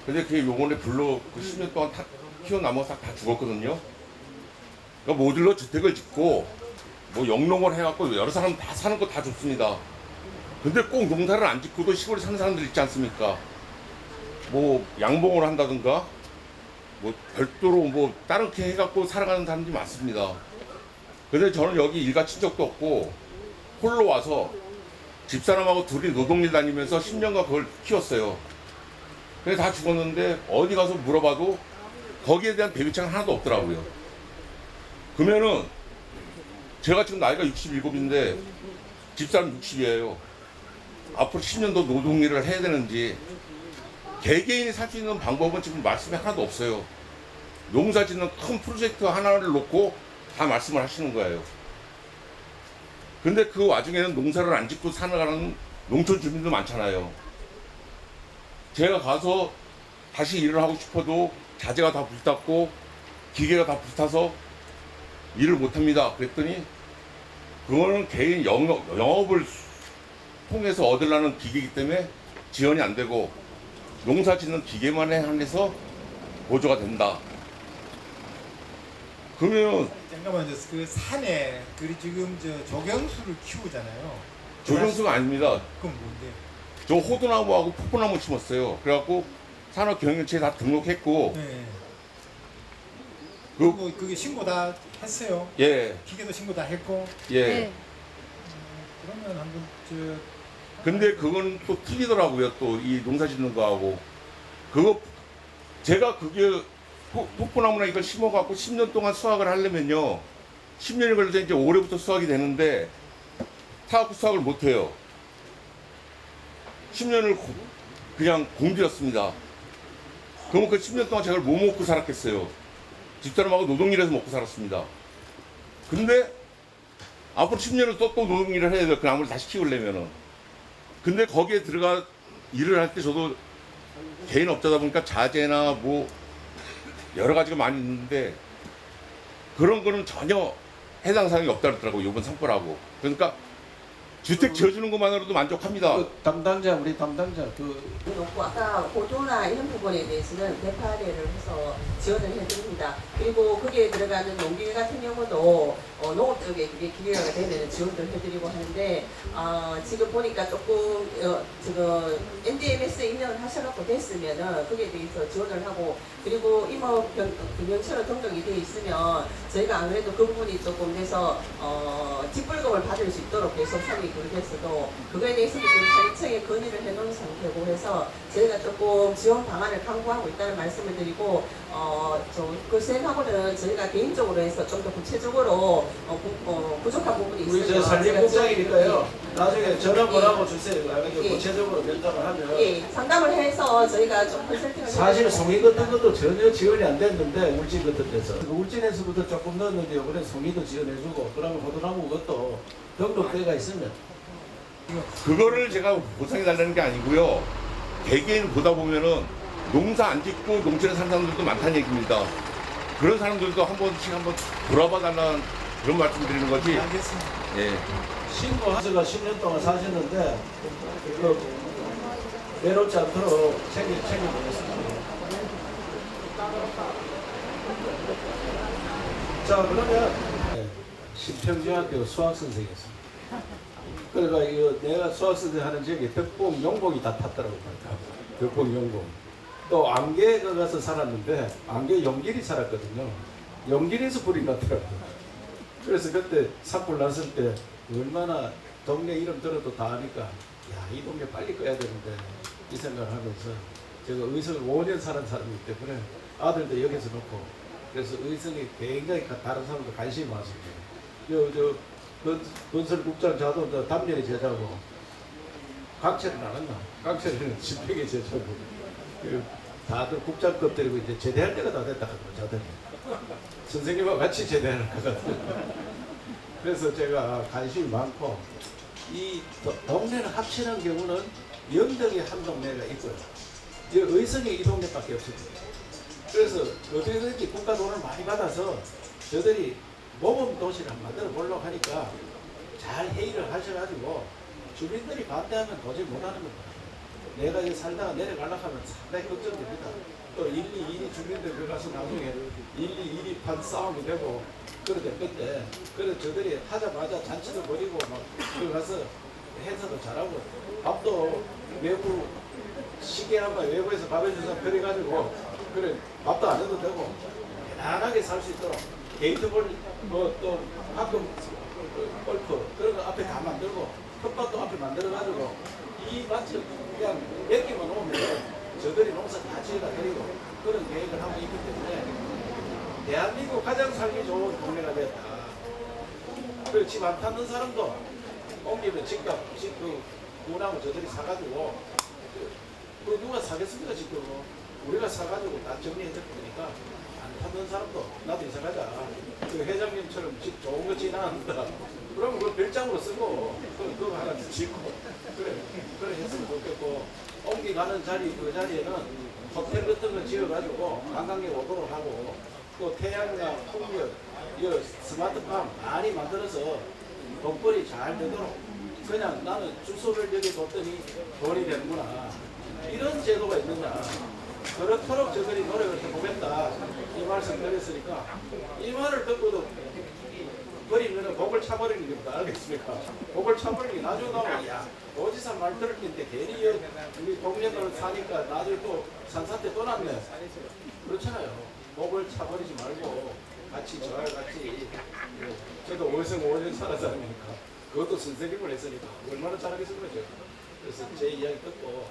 근데 그게 요번에 불로 그 10년 동안 키운 나무가 다 죽었거든요. 그러니까 모듈러 주택을 짓고 뭐 영농을 해갖고 여러 사람 다 사는 거 다 좋습니다. 근데 꼭 농사를 안 짓고도 시골에 사는 사람들 있지 않습니까? 뭐 양봉을 한다든가 뭐 별도로 뭐 다르게 해갖고 살아가는 사람들이 많습니다. 근데 저는 여기 일가 친척도 없고 홀로 와서 집사람하고 둘이 노동일 다니면서 10년간 그걸 키웠어요. 근데 다 죽었는데 어디 가서 물어봐도 거기에 대한 대비책은 하나도 없더라고요. 그러면은 제가 지금 나이가 67인데 집사람 60이에요. 앞으로 10년 더 노동일을 해야 되는지 개개인이 살 수 있는 방법은 지금 말씀이 하나도 없어요. 농사 짓는 큰 프로젝트 하나를 놓고 다 말씀을 하시는 거예요. 근데 그 와중에는 농사를 안 짓고 살아가는 농촌 주민도 많잖아요. 제가 가서 다시 일을 하고 싶어도 자재가 다 불탔고 기계가 다 불타서 일을 못합니다. 그랬더니 그거는 개인 영업을 통해서 얻으려는 기계이기 때문에 지원이 안 되고 농사 짓는 기계만에 한해서 보조가 된다. 그러면 잠깐만요. 그 산에 그 지금 조경수를 키우잖아요. 조경수가 아닙니다. 그건 뭔데? 저 호두나무하고 포포나무 심었어요. 그래갖고 산업경영체에 다 등록했고. 네. 그리고 그게 신고 다 했어요. 예. 기계도 신고 다 했고. 예. 네. 그러면 한번 근데 그건 또 틀리더라고요. 또 이 농사 짓는 거하고. 그거 제가 그게 포포나무나 이걸 심어갖고 10년 동안 수확을 하려면요. 10년이 걸려서 이제 올해부터 수확이 되는데 타갖고 수확을 못해요. 10년을 그냥 공들였습니다. 그러면 그 10년 동안 제가 뭐 먹고 살았겠어요. 집사람하고 노동일해서 먹고 살았습니다. 근데 앞으로 10년을 또 노동일을 해야 돼요. 그 나무를 다시 키우려면은. 근데 거기에 들어가 일을 할 때 저도 개인 업자다 보니까 자재나 뭐 여러 가지가 많이 있는데 그런 거는 전혀 해당 사항이 없다 그러더라고요. 이번 선포라고. 그러니까 주택 지어주는 것만으로도 만족합니다. 담당자 우리 담당자 높고 아까 보도나 이런 부분에 대해서는 대파례를 해서 지원을 해드립니다. 그리고 거기에 들어가는 농길 같은 경우도 농업 쪽에 그게 기계가 되면 지원도 해드리고 하는데 지금 보니까 조금 지금 NDMS 입력을 하셔갖고 됐으면은 거기에 대해서 지원을 하고 그리고 임업 금융처럼 등록이 돼 있으면 저희가 아무래도 그 부분이 조금 돼서 직불금을 받을 수 있도록 계속 상이 그렇게 했어도 그거에 대해서는 지금 차례차례 건의를 해놓은 상태고 해서 저희가 조금 지원 방안을 강구하고 있다는 말씀을 드리고 그 쌤하고는 저희가 개인적으로 해서 좀 더 구체적으로 부족한 부분이 있어요. 우리 저 산림국장이니까요. 나중에 전화번 하고 주세요. 예. 구체적으로 면담을 하면. 예, 상담을 해서 저희가 좀 컨설팅을 사실 송이 같은 것도 전혀 지원이 안 됐는데 울진 같은 데서 울진에서부터 조금 넣었는데 이번에 송이도 지원해주고 그러면 호두나무 그것도 등록대가 있으면 그거를 제가 보상해 달라는 게 아니고요. 개개인 보다 보면은 농사 안 짓고 농촌에 사는 사람들도 많다는 얘기입니다. 그런 사람들도 한 번씩 한번 돌아봐 달라는 그런 말씀 드리는 거지. 알겠습니다. 예. 신고하셔가 10년 동안 사셨는데 외롭지 않도록 챙겨보겠습니다. 자 그러면 신평중학교 수학선생이었습니다. 그러니까 이거 내가 수학선생 하는 지역에 덕봉, 용봉이 다 탔더라고요. 덕봉, 용봉. 또 안개에 가서 살았는데 안개 용길이 살았거든요. 용길에서 불이 났더라고요. 그래서 그때 산불 났을 때 얼마나 동네 이름 들어도 다 아니까 야, 이 동네 빨리 꺼야 되는데 이 생각을 하면서 제가 의성을 5년 살은 사람이기 때문에 아들도 여기서 놓고 그래서 의성이 굉장히 다른 사람도 관심이 많습니다. 건설국장 자도 담년이 제자고 강철은 안 했나? 강철은 집행의 제자고 다들 국장급들이고 이제 제대할 때가 다 됐다 하더라고요. 자들이 선생님과 같이 제대할 것 같아요. 그래서 제가 관심이 많고 이 동네를 합치는 경우는 영덕에 한 동네가 있고요. 의성에 이 동네밖에 없습니다. 그래서 어떻게든지 국가 돈을 많이 받아서 저들이 모범 도시를 만들어 보려고 하니까 잘 회의를 하셔가지고 주민들이 반대하면 도저히 못하는 겁니다. 내가 여기 살다가 내려가려고 하면 상당히 걱정됩니다. 또 1, 2, 1위 주민들 그 가서 나중에 1, 2, 1위 판 싸움이 되고 그렇게 건데 그래서 저들이 하자마자 잔치도 벌이고 막 그 가서 행사도 잘하고 밥도 외부 시계한바 외부에서 밥해 주서 버려가지고 그래 밥도 안 해도 되고 편안하게 살 수 있도록 게이트볼 또 가끔 골프 그런 거 앞에 다 만들고 텃밭도 앞에 만들어가지고 이 밭을 그냥 몇 개만 오면 저들이 농사 다 지어다 드리고 그런 계획을 하고 있기 때문에 대한민국 가장 살기 좋은 동네가 됐다. 그리고 집 안 타는 사람도 옮기면 집값 그 구나무 저들이 사가지고 그 누가 사겠습니까 지금 우리가 사가지고 다 정리해 줄 거니까 안 타는 사람도 나도 이사 가자. 그 회장님처럼 집 좋은 거 지나간다. 그러면 그 별장으로 쓰고 그거 하나 짓고 그래 했으면 좋겠고 옮기가는 자리 그 자리에는 호텔 같은 거 지어가지고 관광객 오도록 하고 또 태양광, 풍력, 이 스마트팜 많이 만들어서 돈벌이 잘 되도록 그냥 나는 주소를 여기 뒀더니 돈이 되는구나 이런 제도가 있느냐 그렇도록 저들이 노력을 해보겠다 이 말씀 드렸으니까 이 말을 듣고도 버리면 복을 차버리는 겁니다. 알겠습니까? 복을 차버리는 게 나중에 나오면 야 도지사 말 들을 텐데 괜히 우리 동네들 사니까 나중에 또 산사태 또 났네. 그렇잖아요. 복을 차버리지 말고 같이 저와 같이 저도 5년 살아 사람이니까 그것도 선생님을 했으니까 얼마나 잘하겠습니까? 그래서 제 이야기 듣고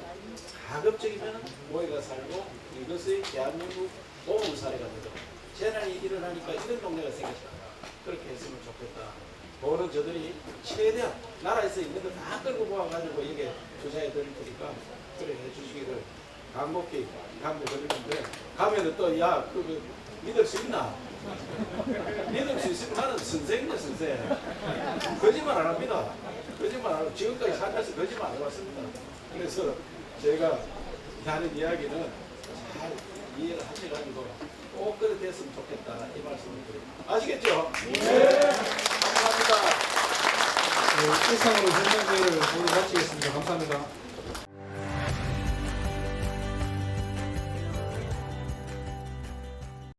가급적이면 모여가 살고 이것이 대한민국 보험 사례가 되도록 재난이 일어나니까 이런 동네가 생겼다. 그렇게 했으면 좋겠다. 그거는 저들이 최대한 나라에서 있는 거 다 끌고 모아가지고 이게 투자해 드릴 테니까 그래 해주시기를 간곡히 강조드리는데 가면은 또 야 그거 믿을 수 있나? 믿을 수 있으면 나는 선생이네 선생. 거짓말 안 합니다. 거짓말 안 하고 지금까지 살면서 거짓말 안 해왔습니다. 그래서 제가 하는 이야기는 잘 이해를 하셔가지고 꼭 그렇게 됐으면 좋겠다 이 말씀을 드립니다. 아시겠죠? 네. 감사합니다. 이상으로 설명회를 모두 마치겠습니다. 감사합니다.